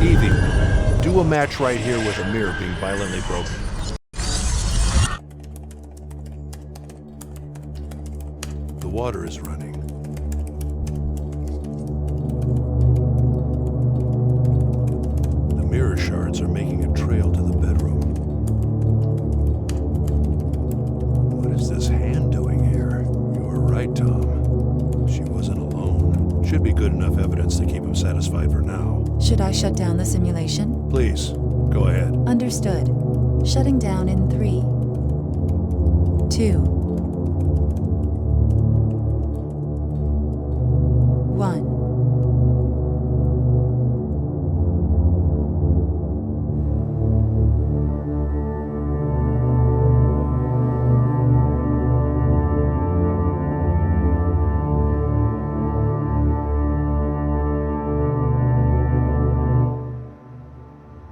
Evie, do a match right here with a mirror being violently broken. The water is running. The mirror shards are making a trail to the bedroom. What is this hand doing here? You were right, Tom. She wasn't alone. Should be good enough evidence to keep him satisfied for now. Should I shut down the simulation? Please, go ahead. Understood. Shutting down in 3, 2, 1.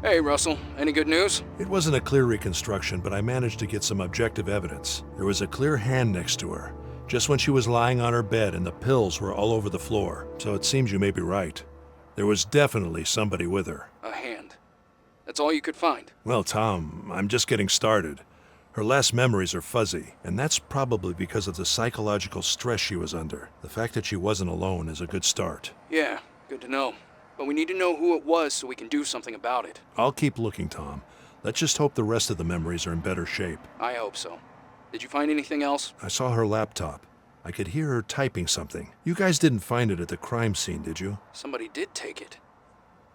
Hey, Russell. Any good news? It wasn't a clear reconstruction, but I managed to get some objective evidence. There was a clear hand next to her, just when she was lying on her bed, and the pills were all over the floor. So it seems you may be right. There was definitely somebody with her. A hand. That's all you could find? Well, Tom, I'm just getting started. Her last memories are fuzzy, and that's probably because of the psychological stress she was under. The fact that she wasn't alone is a good start. Yeah, good to know. But we need to know who it was so we can do something about it. I'll keep looking, Tom. Let's just hope the rest of the memories are in better shape. I hope so. Did you find anything else? I saw her laptop. I could hear her typing something. You guys didn't find it at the crime scene, did you? Somebody did take it.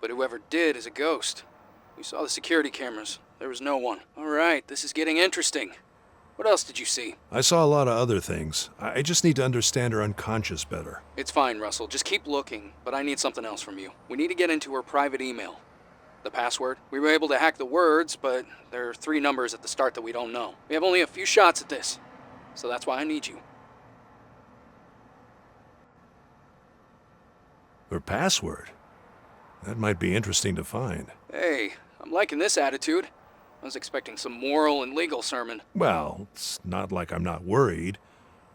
But whoever did is a ghost. We saw the security cameras. There was no one. All right, this is getting interesting. What else did you see? I saw a lot of other things. I just need to understand her unconscious better. It's fine, Russell. Just keep looking, but I need something else from you. We need to get into her private email. The password? We were able to hack the words, but there are 3 numbers at the start that we don't know. We have only a few shots at this, so that's why I need you. Her password? That might be interesting to find. Hey, I'm liking this attitude. I was expecting some moral and legal sermon. Well, it's not like I'm not worried.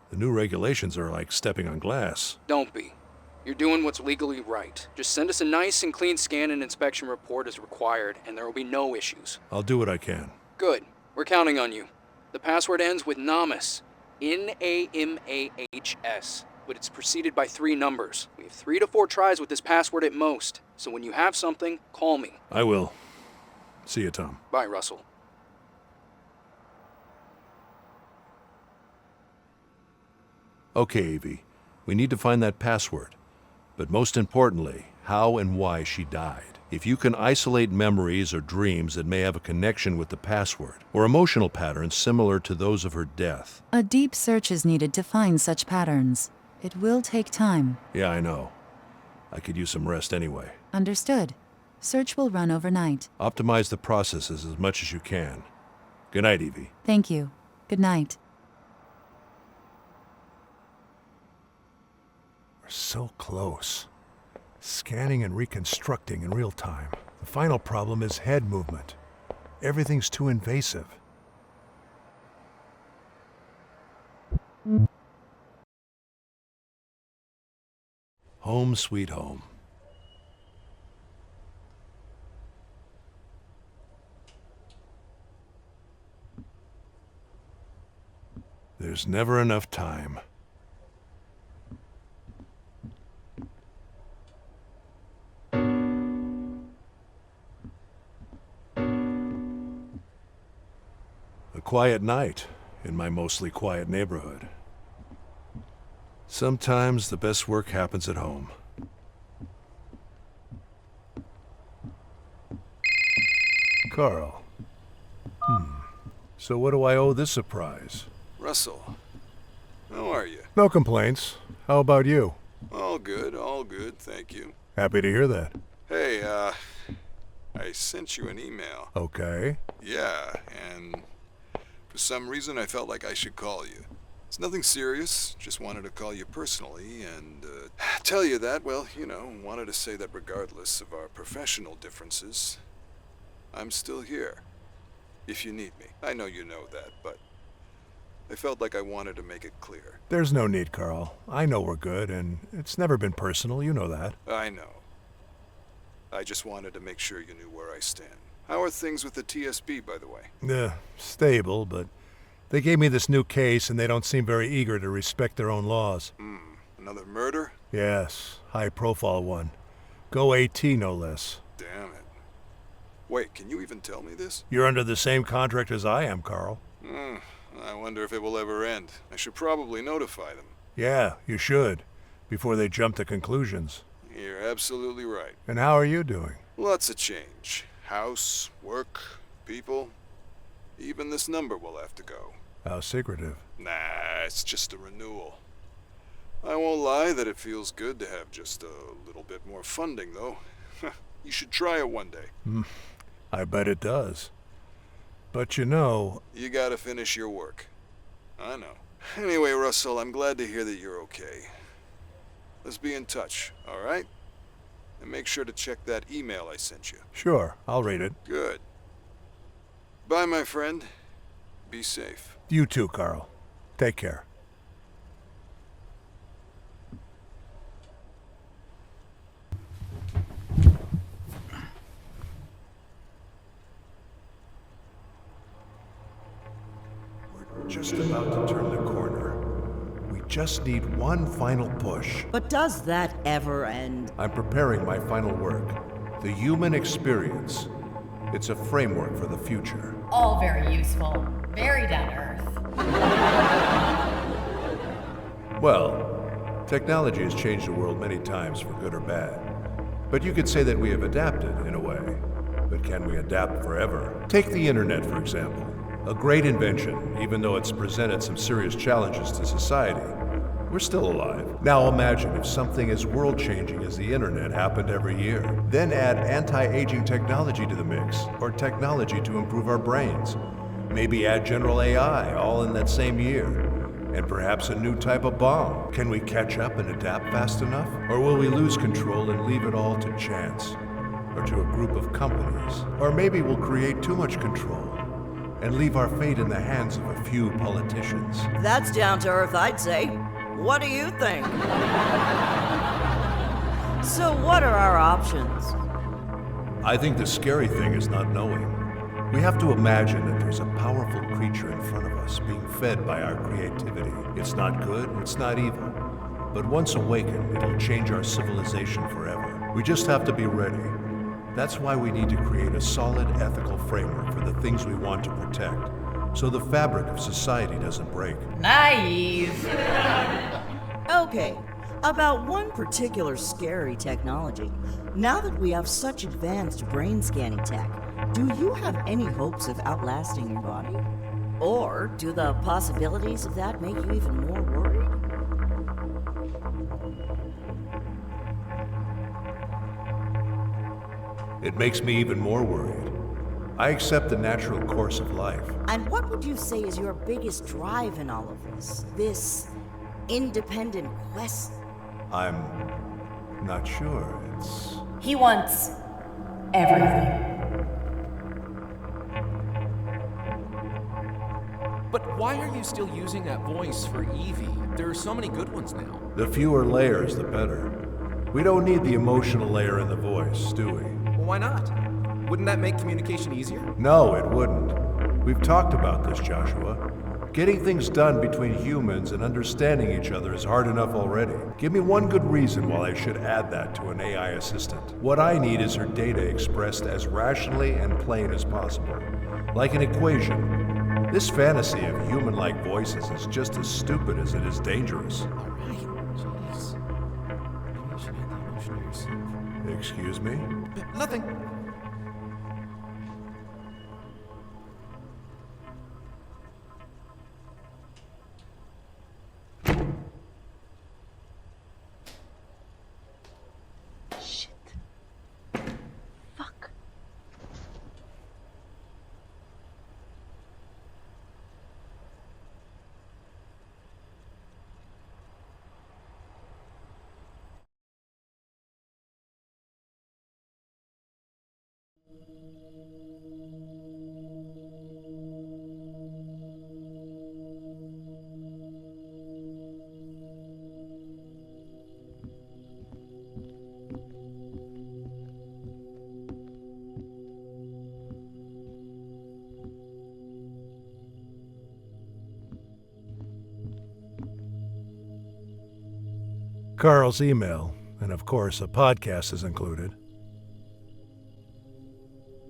The new regulations are like stepping on glass. Don't be. You're doing what's legally right. Just send us a nice and clean scan and inspection report as required, and there will be no issues. I'll do what I can. Good. We're counting on you. The password ends with Namas. N-A-M-A-H-S. But it's preceded by 3 numbers. We have 3 to 4 tries with this password at most. So when you have something, call me. I will. See you, Tom. Bye, Russell. Okay, Evie. We need to find that password. But most importantly, how and why she died. If you can isolate memories or dreams that may have a connection with the password, or emotional patterns similar to those of her death. A deep search is needed to find such patterns. It will take time. Yeah, I know. I could use some rest anyway. Understood. Search will run overnight. Optimize the processes as much as you can. Good night, Evie. Thank you. Good night. We're so close. Scanning and reconstructing in real time. The final problem is head movement. Everything's too invasive. Home sweet home. There's never enough time. A quiet night in my mostly quiet neighborhood. Sometimes the best work happens at home. Carl. So what do I owe this surprise? Russell, how are you? No complaints. How about you? All good, thank you. Happy to hear that. Hey, I sent you an email. Okay. Yeah, and for some reason I felt like I should call you. It's nothing serious, just wanted to call you personally and tell you that, well, you know, wanted to say that regardless of our professional differences, I'm still here, if you need me. I know you know that, but I felt like I wanted to make it clear. There's no need, Carl. I know we're good, and it's never been personal, you know that. I know. I just wanted to make sure you knew where I stand. How are things with the TSB, by the way? Stable, but they gave me this new case, and they don't seem very eager to respect their own laws. Another murder? Yes, high-profile one. Go AT, no less. Damn it. Wait, can you even tell me this? You're under the same contract as I am, Carl. I wonder if it will ever end. I should probably notify them. Yeah, you should, before they jump to conclusions. You're absolutely right. And how are you doing? Lots of change. House, work, people. Even this number will have to go. How secretive. Nah, it's just a renewal. I won't lie that it feels good to have just a little bit more funding, though. You should try it one day. I bet it does. But you know... You gotta finish your work. I know. Anyway, Russell, I'm glad to hear that you're okay. Let's be in touch, all right? And make sure to check that email I sent you. Sure, I'll read it. Good. Bye, my friend. Be safe. You too, Carl. Take care. just about to turn the corner. We just need one final push. But does that ever end? I'm preparing my final work, The Human Experience. It's a framework for the future. All very useful. Very down to earth. Well, technology has changed the world many times for good or bad. But you could say that we have adapted, in a way. But can we adapt forever? Take the internet, for example. A great invention, even though it's presented some serious challenges to society. We're still alive. Now imagine if something as world-changing as the internet happened every year. Then add anti-aging technology to the mix, or technology to improve our brains. Maybe add general AI, all in that same year. And perhaps a new type of bomb. Can we catch up and adapt fast enough? Or will we lose control and leave it all to chance? Or to a group of companies? Or maybe we'll create too much control and leave our fate in the hands of a few politicians. That's down to earth, I'd say. What do you think? So what are our options? I think the scary thing is not knowing. We have to imagine that there's a powerful creature in front of us being fed by our creativity. It's not good, it's not evil. But once awakened, it'll change our civilization forever. We just have to be ready. That's why we need to create a solid ethical framework for the things we want to protect, so the fabric of society doesn't break. Naive. Okay, about one particular scary technology. Now that we have such advanced brain scanning tech, do you have any hopes of outlasting your body? Or do the possibilities of that make you even more worried? It makes me even more worried. I accept the natural course of life. And what would you say is your biggest drive in all of this? This independent quest? I'm not sure. It's... He wants everything. But why are you still using that voice for Evie? There are so many good ones now. The fewer layers, the better. We don't need the emotional layer in the voice, do we? Well, why not? Wouldn't that make communication easier? No, it wouldn't. We've talked about this, Joshua. Getting things done between humans and understanding each other is hard enough already. Give me one good reason why I should add that to an AI assistant. What I need is her data expressed as rationally and plain as possible. Like an equation. This fantasy of human-like voices is just as stupid as it is dangerous. All right, jeez. Maybe you should add the emotion to yourself. Excuse me? Nothing. Carl's email, and of course a podcast is included.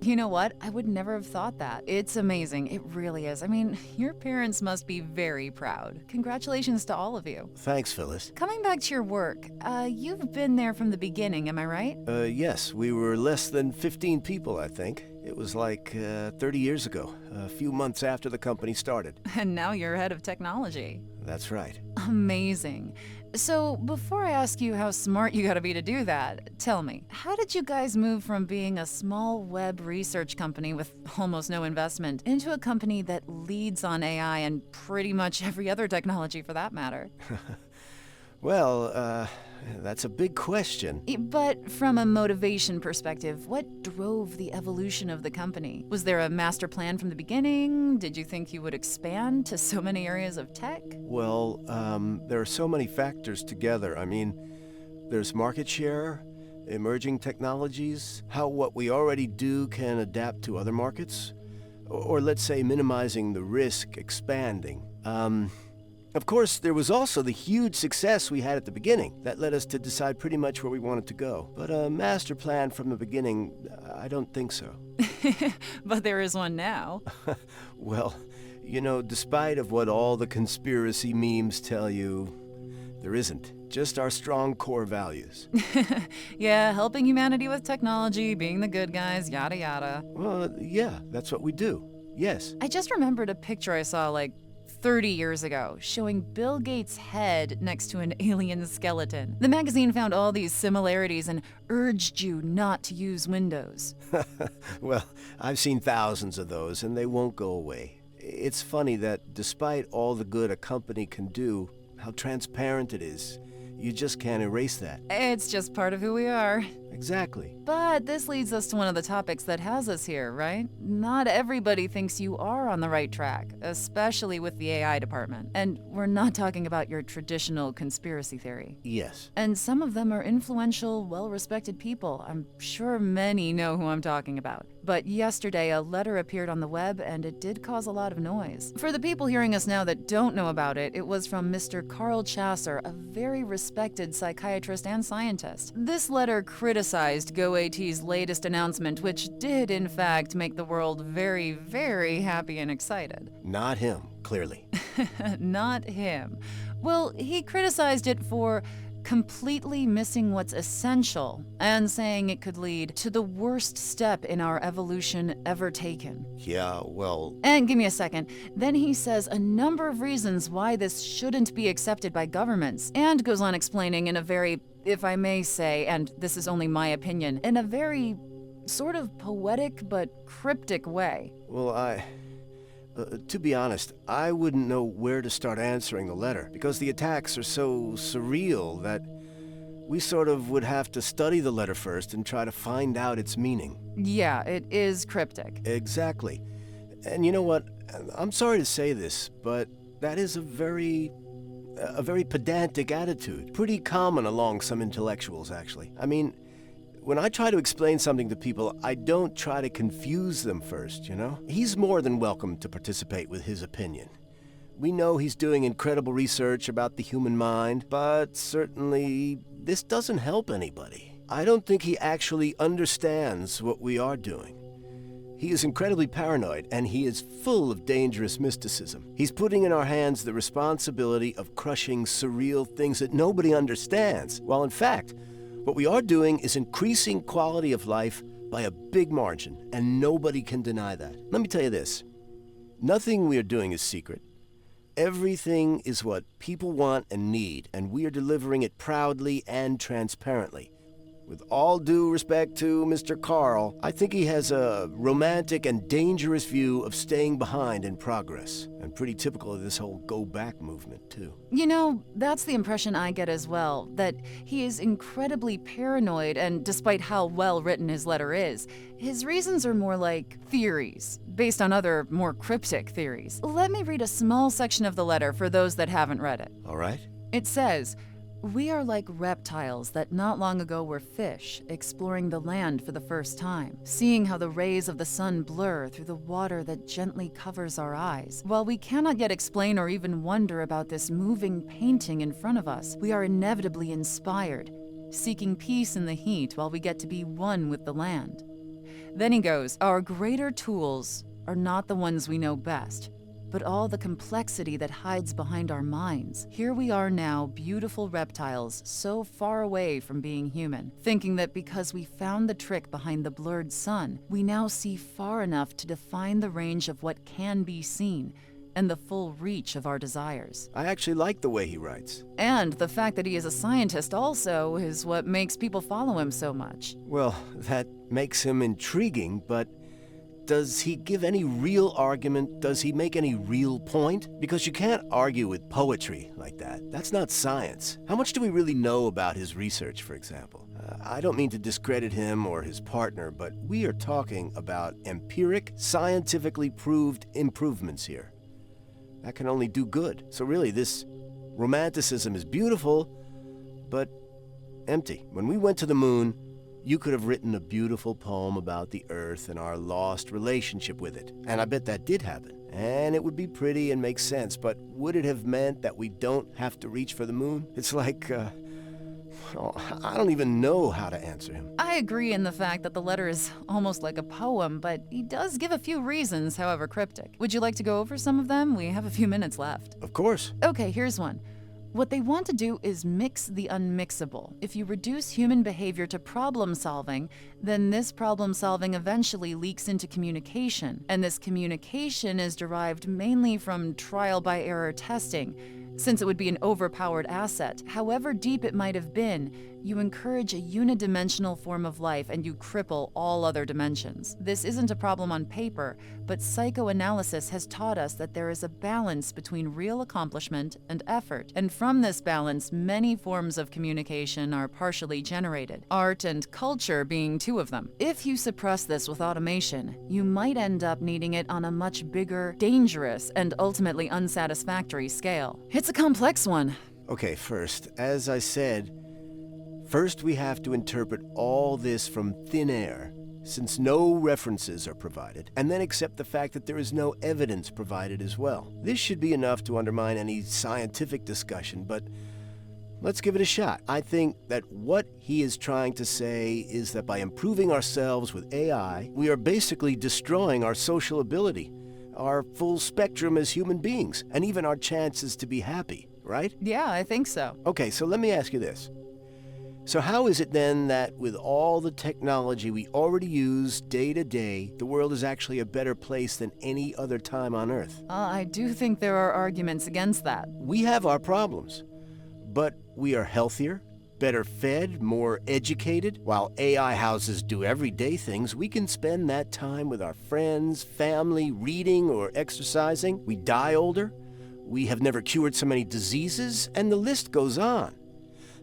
You know what? I would never have thought that. It's amazing. It really is. I mean, your parents must be very proud. Congratulations to all of you. Thanks, Phyllis. Coming back to your work, you've been there from the beginning, am I right? Yes, we were less than 15 people, I think. It was like 30 years ago, a few months after the company started. And now you're head of technology. That's right. Amazing. So, before I ask you how smart you gotta be to do that, tell me, how did you guys move from being a small web research company with almost no investment into a company that leads on AI and pretty much every other technology for that matter? Well, that's a big question. But from a motivation perspective, what drove the evolution of the company? Was there a master plan from the beginning? Did you think you would expand to so many areas of tech? Well, there are so many factors together. I mean, there's market share, emerging technologies, how what we already do can adapt to other markets, or let's say minimizing the risk expanding. Of course, there was also the huge success we had at the beginning. That led us to decide pretty much where we wanted to go. But a master plan from the beginning, I don't think so. But there is one now. Well, you know, despite of what all the conspiracy memes tell you, there isn't. Just our strong core values. Yeah, helping humanity with technology, being the good guys, yada yada. Well, yeah, that's what we do. Yes. I just remembered a picture I saw like 30 years ago, showing Bill Gates' head next to an alien skeleton. The magazine found all these similarities and urged you not to use Windows. Well, I've seen thousands of those, and they won't go away. It's funny that despite all the good a company can do, how transparent it is, you just can't erase that. It's just part of who we are. Exactly. But this leads us to one of the topics that has us here, right? Not everybody thinks you are on the right track, especially with the AI department. And we're not talking about your traditional conspiracy theory. Yes. And some of them are influential, well-respected people. I'm sure many know who I'm talking about. But yesterday, a letter appeared on the web, and it did cause a lot of noise. For the people hearing us now that don't know about it, it was from Mr. Carl Chasser, a very respected psychiatrist and scientist. This letter criticized GoAT's latest announcement, which did, in fact, make the world very, very happy and excited. Not him, clearly. Not him. Well, he criticized it for completely missing what's essential and saying it could lead to the worst step in our evolution ever taken. Yeah, well... And give me a second. Then he says a number of reasons why this shouldn't be accepted by governments, and goes on explaining in a very, if I may say, and this is only my opinion, in a very sort of poetic but cryptic way. Well, to be honest, I wouldn't know where to start answering the letter, because the attacks are so surreal that we sort of would have to study the letter first and try to find out its meaning. Yeah, it is cryptic. Exactly. And you know what? I'm sorry to say this, but that is a very pedantic attitude. Pretty common along some intellectuals, actually. I mean, when I try to explain something to people, I don't try to confuse them first, you know? He's more than welcome to participate with his opinion. We know he's doing incredible research about the human mind, but certainly this doesn't help anybody. I don't think he actually understands what we are doing. He is incredibly paranoid, and he is full of dangerous mysticism. He's putting in our hands the responsibility of crushing surreal things that nobody understands, while in fact, what we are doing is increasing quality of life by a big margin, and nobody can deny that. Let me tell you this. Nothing we are doing is secret. Everything is what people want and need, and we are delivering it proudly and transparently. With all due respect to Mr. Carl, I think he has a romantic and dangerous view of staying behind in progress, and pretty typical of this whole go-back movement, too. You know, that's the impression I get as well, that he is incredibly paranoid, and despite how well-written his letter is, his reasons are more like theories, based on other, more cryptic theories. Let me read a small section of the letter for those that haven't read it. All right. It says, "We are like reptiles that not long ago were fish, exploring the land for the first time, seeing how the rays of the sun blur through the water that gently covers our eyes. While we cannot yet explain or even wonder about this moving painting in front of us, we are inevitably inspired, seeking peace in the heat while we get to be one with the land." Then he goes, "Our greater tools are not the ones we know best, but all the complexity that hides behind our minds. Here we are now, beautiful reptiles, so far away from being human, thinking that because we found the trick behind the blurred sun, we now see far enough to define the range of what can be seen, and the full reach of our desires." I actually like the way he writes. And the fact that he is a scientist also is what makes people follow him so much. Well, that makes him intriguing, but does he give any real argument? Does he make any real point? Because you can't argue with poetry like that. That's not science. How much do we really know about his research, for example? I don't mean to discredit him or his partner, but we are talking about empiric, scientifically proved improvements here. That can only do good. So really, this romanticism is beautiful, but empty. When we went to the moon, you could have written a beautiful poem about the Earth and our lost relationship with it. And I bet that did happen. And it would be pretty and make sense, but would it have meant that we don't have to reach for the moon? It's like, well, I don't even know how to answer him. I agree in the fact that the letter is almost like a poem, but he does give a few reasons, however cryptic. Would you like to go over some of them? We have a few minutes left. Of course. Okay, here's one. What they want to do is mix the unmixable. If you reduce human behavior to problem solving, then this problem solving eventually leaks into communication. And this communication is derived mainly from trial by error testing, since it would be an overpowered asset. However deep it might have been, you encourage a unidimensional form of life and you cripple all other dimensions. This isn't a problem on paper, but psychoanalysis has taught us that there is a balance between real accomplishment and effort. And from this balance, many forms of communication are partially generated, art and culture being two of them. If you suppress this with automation, you might end up needing it on a much bigger, dangerous, and ultimately unsatisfactory scale. It's a complex one. Okay, first, as I said, first we have to interpret all this from thin air, since no references are provided, and then accept the fact that there is no evidence provided as well. This should be enough to undermine any scientific discussion, but let's give it a shot. I think that what he is trying to say is that by improving ourselves with AI, we are basically destroying our social ability, our full spectrum as human beings, and even our chances to be happy, right? Yeah, I think so. Okay, so let me ask you this. So how is it then that with all the technology we already use day to day, the world is actually a better place than any other time on Earth? I do think there are arguments against that. We have our problems, but we are healthier, better fed, more educated. While AI houses do everyday things, we can spend that time with our friends, family, reading, or exercising. We die older. We have never cured so many diseases, and the list goes on.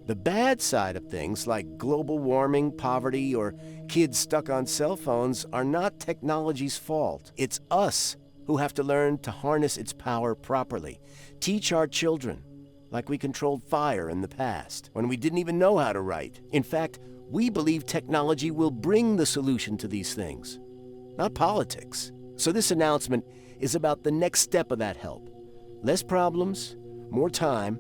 The bad side of things, like global warming, poverty, or kids stuck on cell phones, are not technology's fault. It's us who have to learn to harness its power properly. Teach our children, like we controlled fire in the past, when we didn't even know how to write. In fact, we believe technology will bring the solution to these things, not politics. So this announcement is about the next step of that help. Less problems, more time,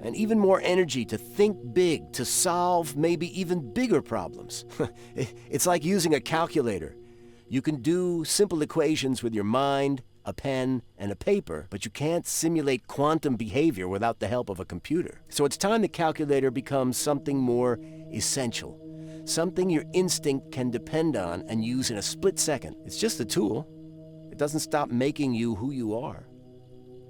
and even more energy to think big, to solve maybe even bigger problems. It's like using a calculator. You can do simple equations with your mind, a pen, and a paper, but you can't simulate quantum behavior without the help of a computer. So it's time the calculator becomes something more essential, something your instinct can depend on and use in a split second. It's just a tool. It doesn't stop making you who you are.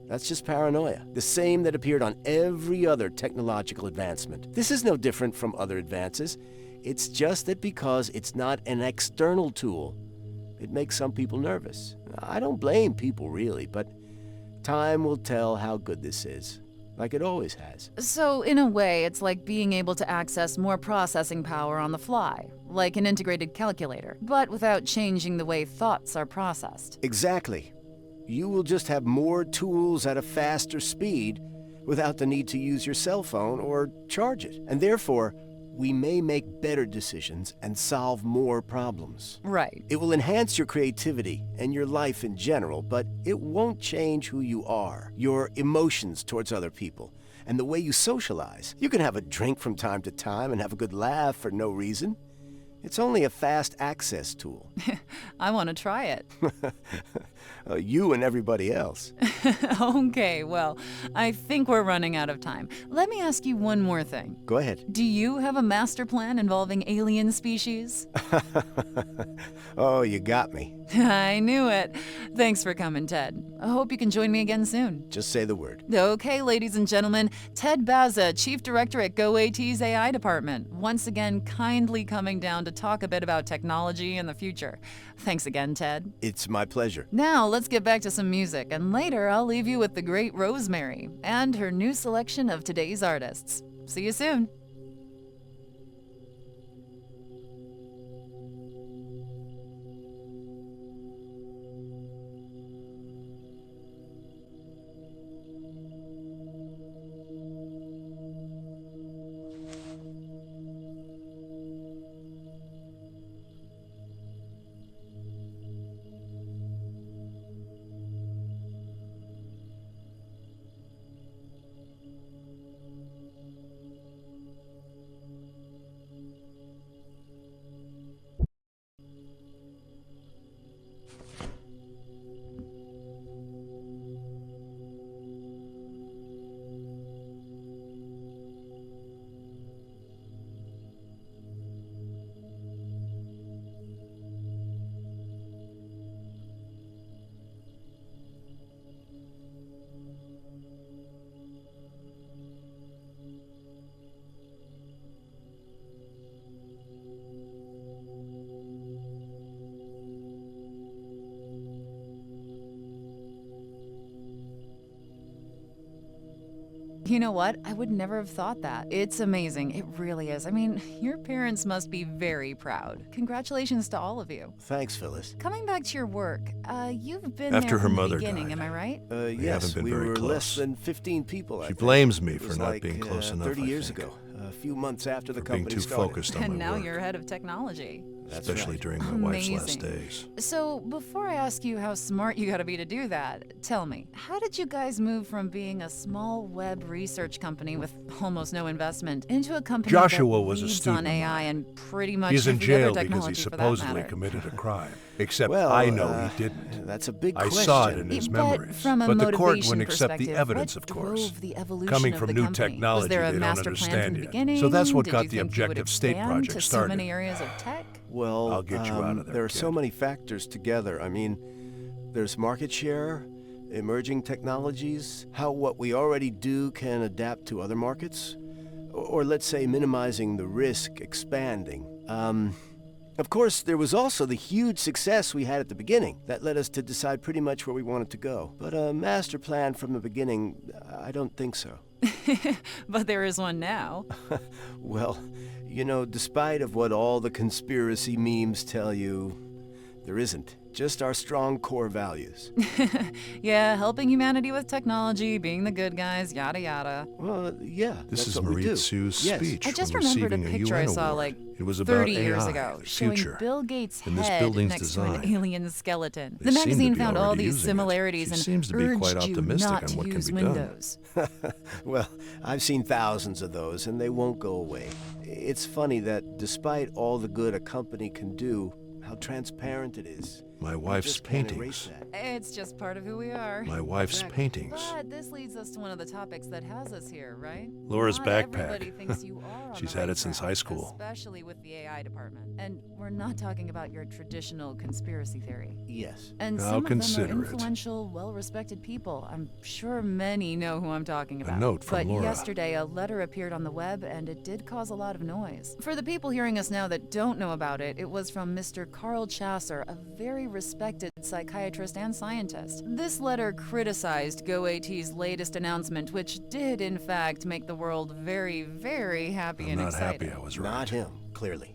That's just paranoia, the same that appeared on every other technological advancement. This is no different from other advances. It's just that because it's not an external tool, it makes some people nervous. I don't blame people really, but time will tell how good this is, like it always has. So, in a way, it's like being able to access more processing power on the fly, like an integrated calculator, but without changing the way thoughts are processed. Exactly. You will just have more tools at a faster speed without the need to use your cell phone or charge it. And therefore, we may make better decisions and solve more problems. Right. It will enhance your creativity and your life in general, but it won't change who you are, your emotions towards other people, and the way you socialize. You can have a drink from time to time and have a good laugh for no reason. It's only a fast access tool. I want to try it. You and everybody else. Okay, well, I think we're running out of time. Let me ask you one more thing. Go ahead. Do you have a master plan involving alien species? Oh, you got me. I knew it. Thanks for coming, Ted. I hope you can join me again soon. Just say the word. Okay, ladies and gentlemen, Ted Baza, Chief Director at GoAT's AI Department, once again kindly coming down to talk a bit about technology and the future. Thanks again, Ted. It's my pleasure. Now, let's get back to some music, and later I'll leave you with the great Rosemary and her new selection of today's artists. See you soon. You know what? I would never have thought that. It's amazing. It really is. I mean, your parents must be very proud. Congratulations to all of you. Thanks, Phyllis. Coming back to your work, you've been After there her from mother the beginning, died, am I right? Yes, haven't been we very were close. less than 15 people, I She think. blames me It for was not like, being close enough, 30 I years think. ago, a few months after the For being company too started. focused on And my now work. you're head of technology. That's Especially right. during my wife's last Amazing. days. So, before I ask you how smart you gotta be to do that, tell me, how did you guys move from being a small web research company with almost no investment into a company Joshua that was a leads student on of AI mine. and pretty much He's in every other jail because he technology for that supposedly matter? committed a crime. Except Well, I know he didn't. That's a big I question. saw it in his But memories. from a But the court motivation wouldn't accept the perspective, evidence, what of course. drove the evolution Coming of from the new company? technology Was there a they don't master plan from understand the yet. beginning? So that's what Did got you the think you would objective state expand project to so started. many areas of tech? Well, I'll get you out of there, there are so kid. many factors together. I mean, there's market share, emerging technologies, how what we already do can adapt to other markets, or let's say minimizing the risk expanding. Of course, there was also the huge success we had at the beginning that led us to decide pretty much where we wanted to go. But a master plan from the beginning, I don't think so. But there is one now. Well, you know, despite of what all the conspiracy memes tell you, there isn't. Just our strong core values. Yeah, helping humanity with technology, being the good guys, yada yada. Well, yeah. This that's is what we Marie do. Tsu's Yes. speech I just when remembered a receiving picture I UN saw award. like It was about 30 AI, years ago, the showing future, Bill Gates' and this head building's next design. to an alien skeleton. They The seem to magazine be found all already these using it. similarities She and seems to be quite urged you optimistic not on to what can use be done. Windows. Well, I've seen thousands of those, and they won't go away. It's funny that despite all the good a company can do, how transparent it is. My You wife's just can't erase paintings. that. It's just part of who we are. My wife's paintings. But this leads us to one of the topics that has us here, right? Laura's Not backpack. Everybody thinks you are on She's the had right it since track, high school. especially with the AI department. And we're not talking about your traditional conspiracy theory. Yes. And I'll some of them are consider it. influential, well-respected people. I'm sure many know who I'm talking about. note from but Laura. yesterday, a letter appeared on the web, and it did cause a lot of noise. For the people hearing us now that don't know about it, it was from Mr. Carl Chasser, a very respected psychiatrist and scientist. This letter criticized GoAT's latest announcement, which did, in fact, make the world very, very happy I'm and not excited. happy I was right. Not him, clearly.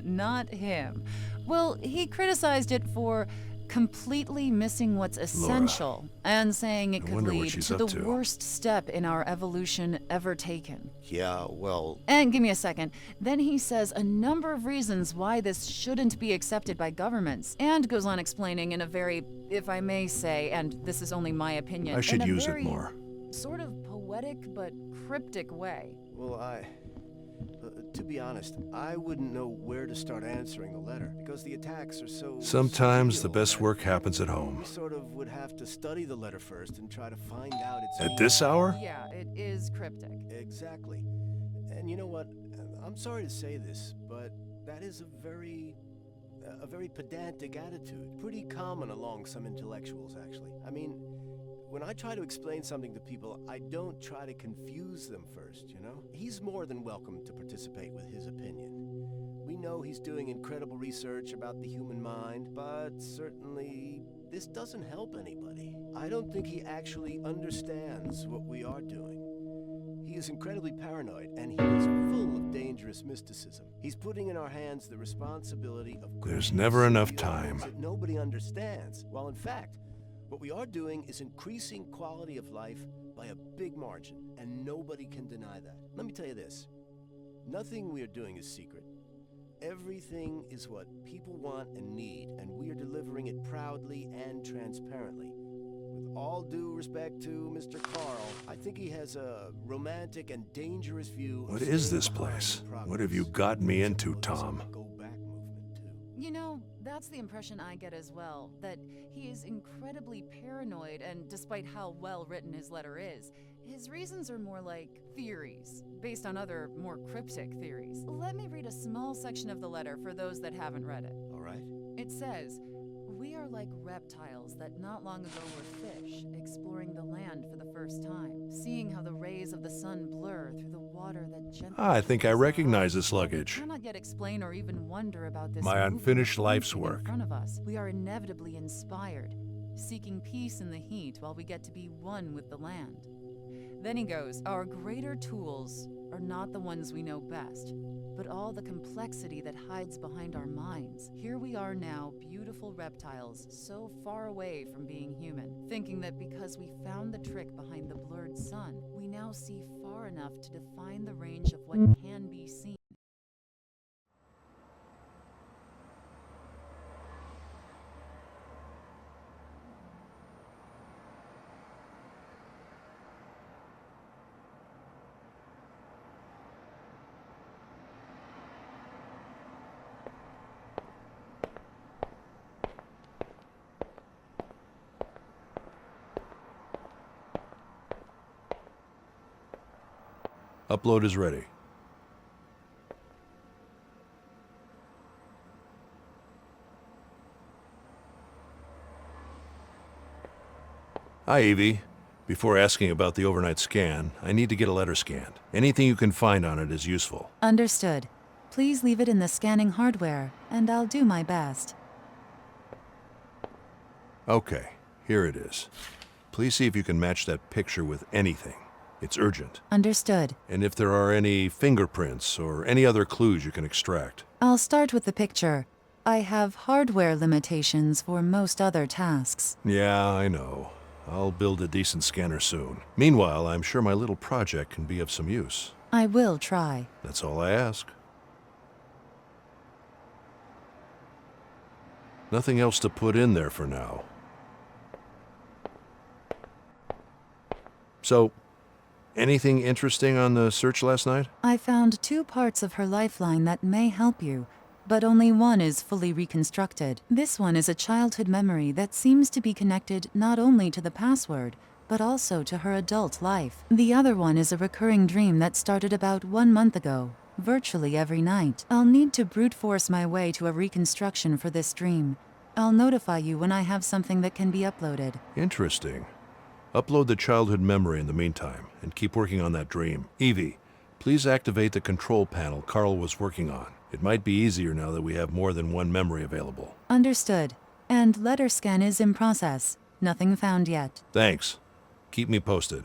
Not him. Well, he criticized it for completely missing what's essential and saying it could wonder what lead she's to up the to. worst step in our evolution ever taken. Yeah, well, And give me a second. Then he says a number of reasons why this shouldn't be accepted by governments, and goes on explaining in a very, if I may say, and this is only my opinion, I should in a use it very more. sort of poetic but cryptic way. well, to be honest, I wouldn't know where to start answering the letter because the attacks are so. Sometimes the surreal best that work happens at home. We sort of would have to study the letter first and try to find out its. At this hour? Yeah, it is cryptic. Exactly. And you know what? I'm sorry to say this, but that is a very pedantic attitude. Pretty common along some intellectuals, actually. I mean, when I try to explain something to people, I don't try to confuse them first, you know? He's more than welcome to participate with his opinion. We know he's doing incredible research about the human mind, but certainly this doesn't help anybody. I don't think he actually understands what we are doing. He is incredibly paranoid, and he is full of dangerous mysticism. He's putting in our hands the responsibility of There's never enough creating time. systems that nobody understands, while in fact, what we are doing is increasing quality of life by a big margin, and nobody can deny that. Let me tell you this. Nothing we are doing is secret. Everything is what people want and need, and we are delivering it proudly and transparently. With all due respect to Mr. Carl, I think he has a romantic and dangerous view of What is staying this behind place? in progress. What have you gotten me into, Tom? You know, that's the impression I get as well, that he is incredibly paranoid, and despite how well written his letter is, his reasons are more like theories, based on other, more cryptic theories. Let me read a small section of the letter for those that haven't read it. All right. It says, "We are like reptiles that not long ago were fish, exploring the land for the first time, seeing how the rays of the sun blur through the water that gently..." I think I recognize this luggage. Cannot yet explain or even wonder about this My moving unfinished life's thing work. in front of us. We are inevitably inspired, seeking peace in the heat while we get to be one with the land. Then he goes, "Our greater tools are not the ones we know best, but all the complexity that hides behind our minds. Here we are now, beautiful reptiles, so far away from being human, thinking that because we found the trick behind the blurred sun, we now see far enough to define the range of what can be seen." Upload is ready. Hi, Evie. Before asking about the overnight scan, I need to get a letter scanned. Anything you can find on it is useful. Understood. Please leave it in the scanning hardware, and I'll do my best. Okay, here it is. Please see if you can match that picture with anything. It's urgent. Understood. And if there are any fingerprints or any other clues you can extract. I'll start with the picture. I have hardware limitations for most other tasks. Yeah, I know. I'll build a decent scanner soon. Meanwhile, I'm sure my little project can be of some use. I will try. That's all I ask. Nothing else to put in there for now. So, anything interesting on the search last night? I found 2 parts of her lifeline that may help you, but only one is fully reconstructed. This one is a childhood memory that seems to be connected not only to the password, but also to her adult life. The other one is a recurring dream that started about 1 month ago, virtually every night. I'll need to brute force my way to a reconstruction for this dream. I'll notify you when I have something that can be uploaded. Interesting. Upload the childhood memory in the meantime, and keep working on that dream. Evie, please activate the control panel Carl was working on. It might be easier now that we have more than one memory available. Understood. And letter scan is in process. Nothing found yet. Thanks. Keep me posted.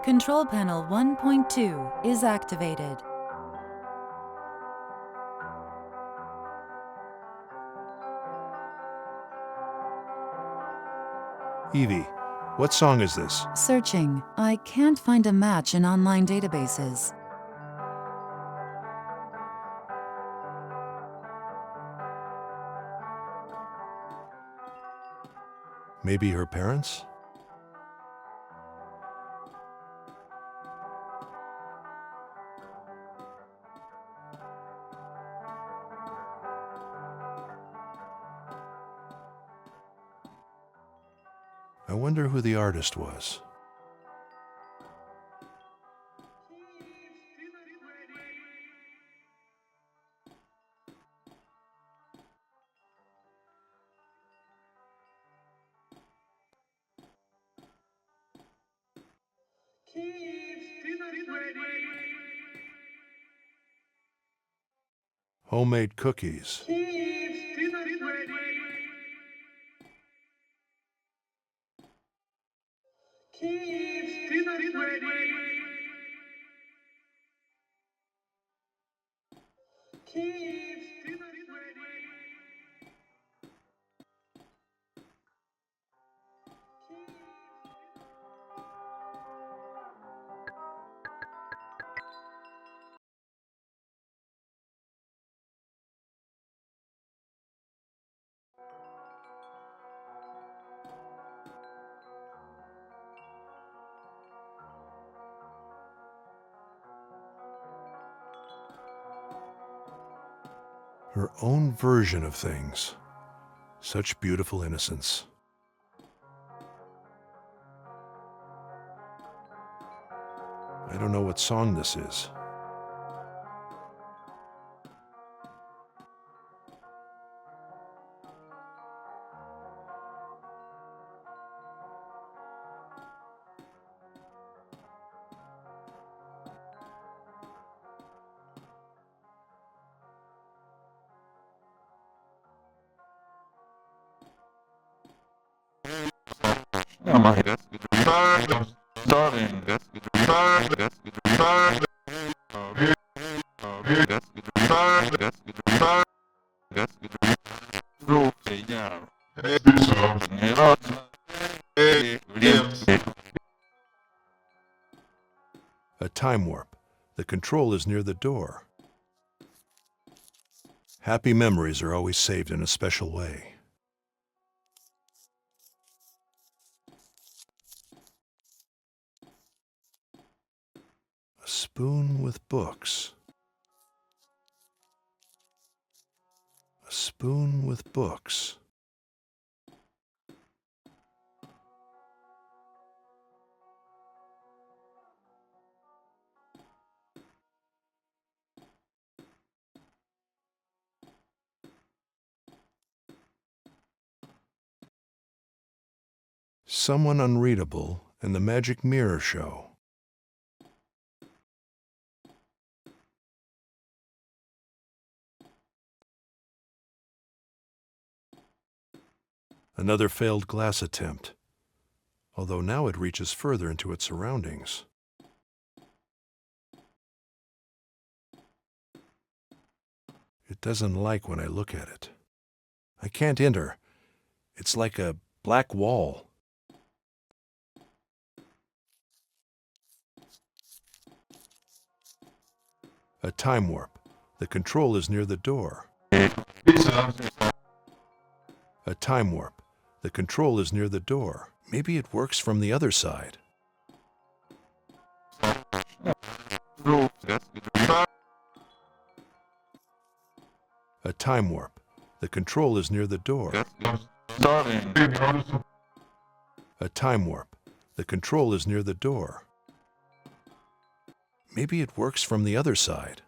Control panel 1.2 is activated. Evie, what song is this? Searching. I can't find a match in online databases. Maybe her parents? I wonder who the artist was. Homemade cookies. Her own version of things. Such beautiful innocence. I don't know what song this is. A time warp. The control is near the door. Happy memories are always saved in a special way. A spoon with books. A spoon with books. Someone unreadable and the magic mirror show. Another failed glass attempt, although now it reaches further into its surroundings. It doesn't like when I look at it. I can't enter. It's like a black wall. A time warp. The control is near the door. A time warp. The control is near the door. Maybe it works from the other side. A time warp. The control is near the door. A time warp. The control is near the door. Maybe it works from the other side.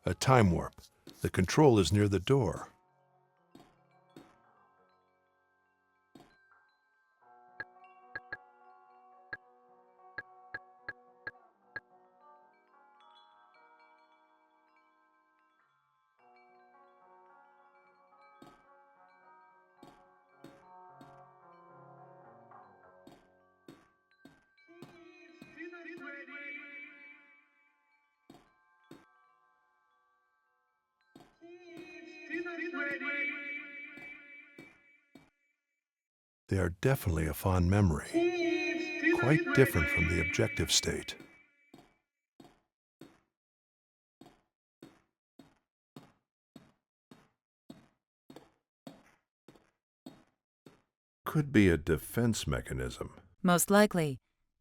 A time warp. The control is near the door. They are definitely a fond memory, quite different from the objective state. Could be a defense mechanism. Most likely.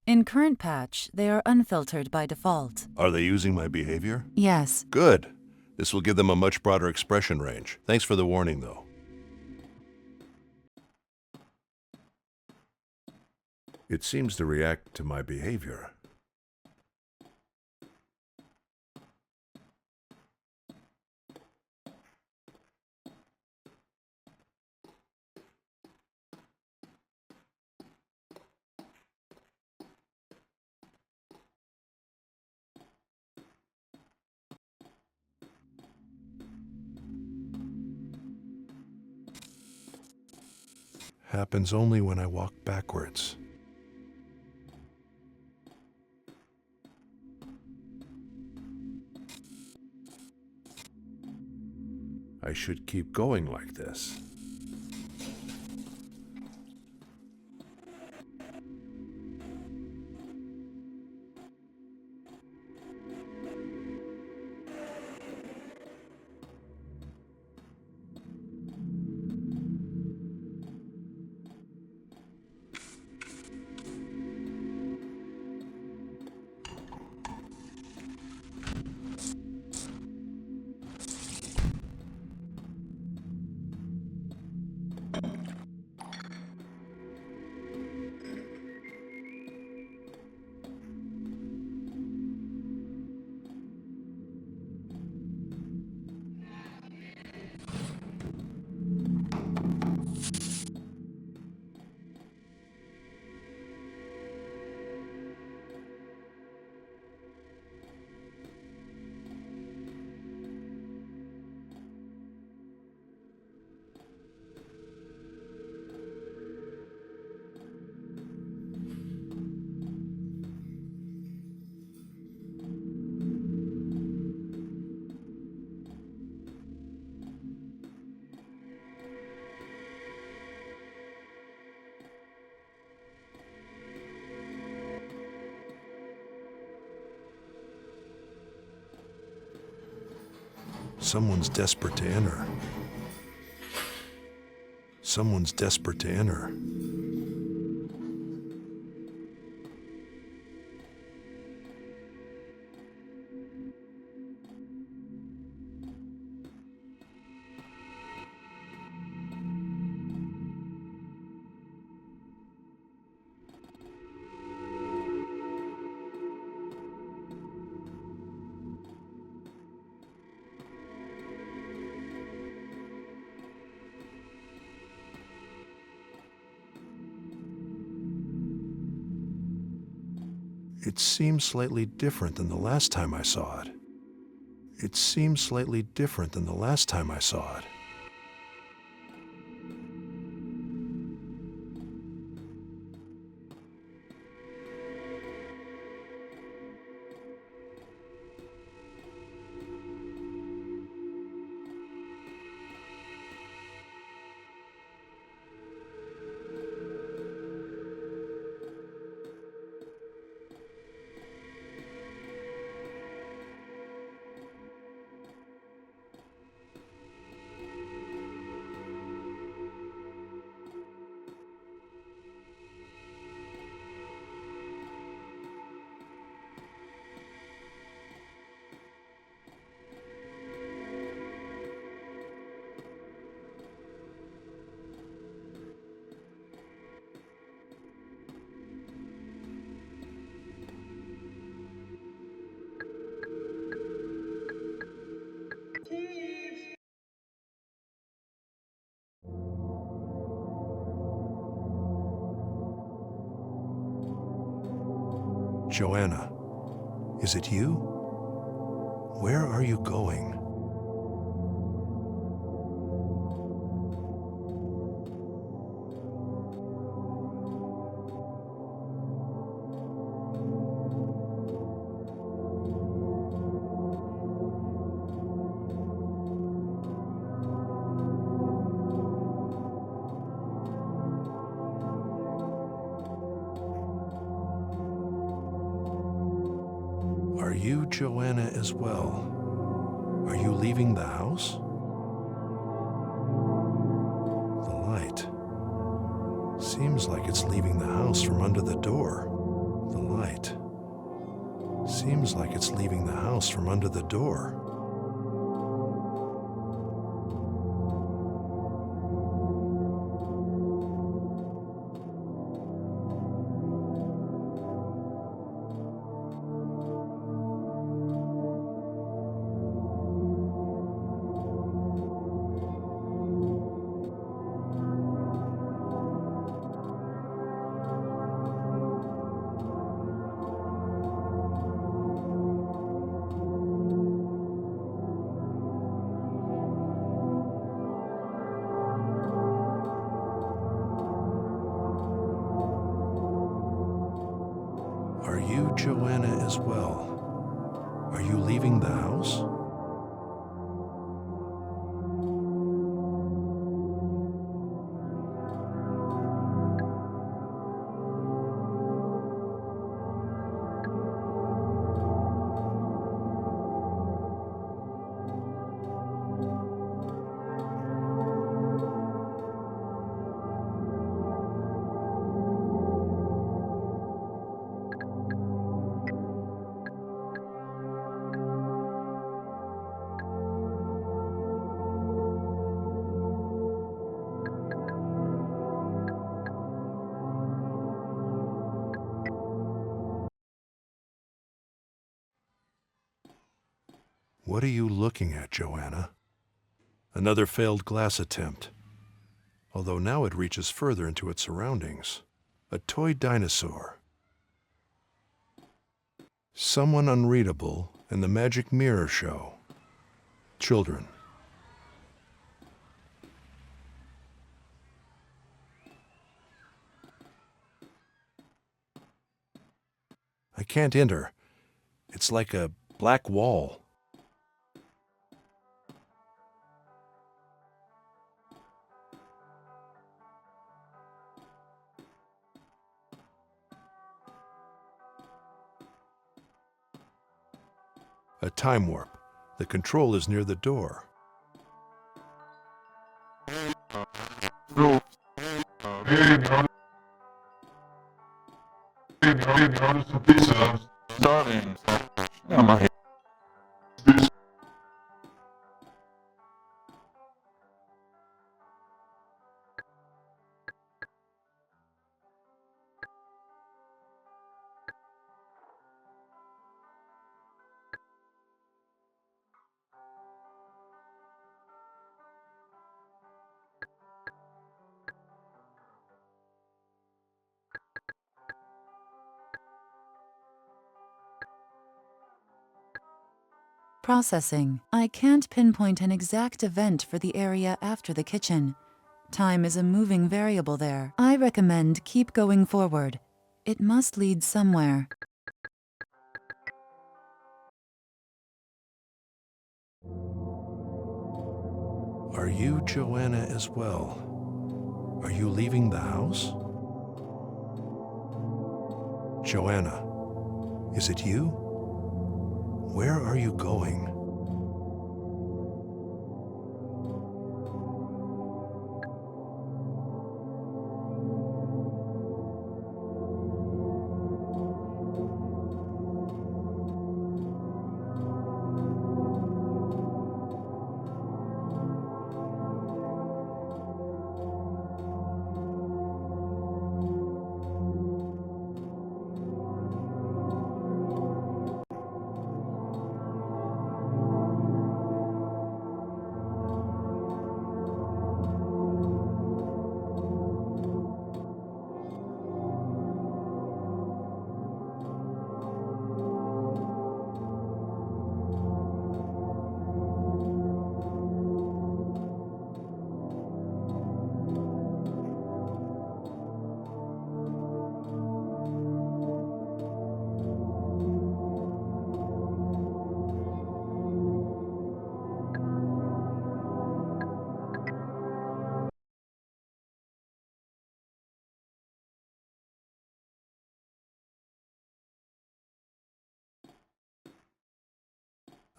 In current patch, they are unfiltered by default. Are they using my behavior? Yes. Good. This will give them a much broader expression range. Thanks for the warning, though. It seems to react to my behavior. Happens only when I walk backwards. I should keep going like this. Someone's desperate to enter. Someone's desperate to enter. It seems slightly different than the last time I saw it. It seems slightly different than the last time I saw it. Joanna, is it you? Where are you going? Are you Joanna as well? Are you leaving the house? The light seems like it's leaving the house from under the door. The light seems like it's leaving the house from under the door. Are you Joanna as well? Are you leaving the house? What are you looking at, Joanna? Another failed glass attempt. Although now it reaches further into its surroundings. A toy dinosaur. Someone unreadable in the Magic Mirror Show. Children. I can't enter. It's like a black wall. A time warp. The control is near the door. Processing. I can't pinpoint an exact event for the area after the kitchen. Time is a moving variable there. I recommend keep going forward. It must lead somewhere. Are you Joanna as well? Are you leaving the house? Joanna, is it you? Where are you going?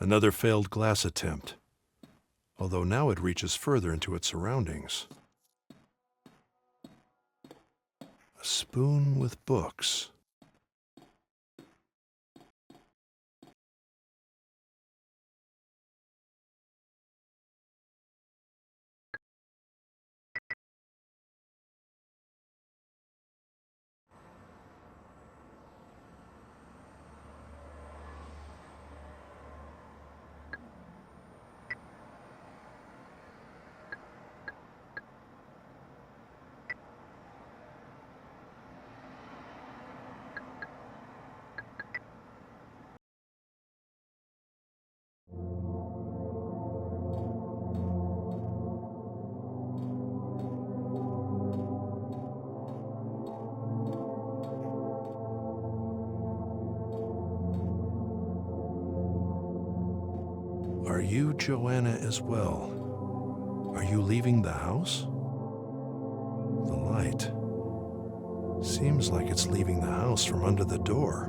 Another failed glass attempt, although now it reaches further into its surroundings. A spoon with books. Are you Joanna as well? Are you leaving the house? The light seems like it's leaving the house from under the door.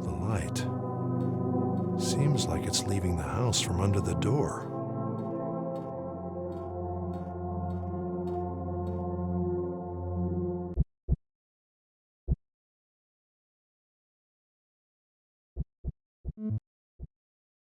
The light seems like it's leaving the house from under the door.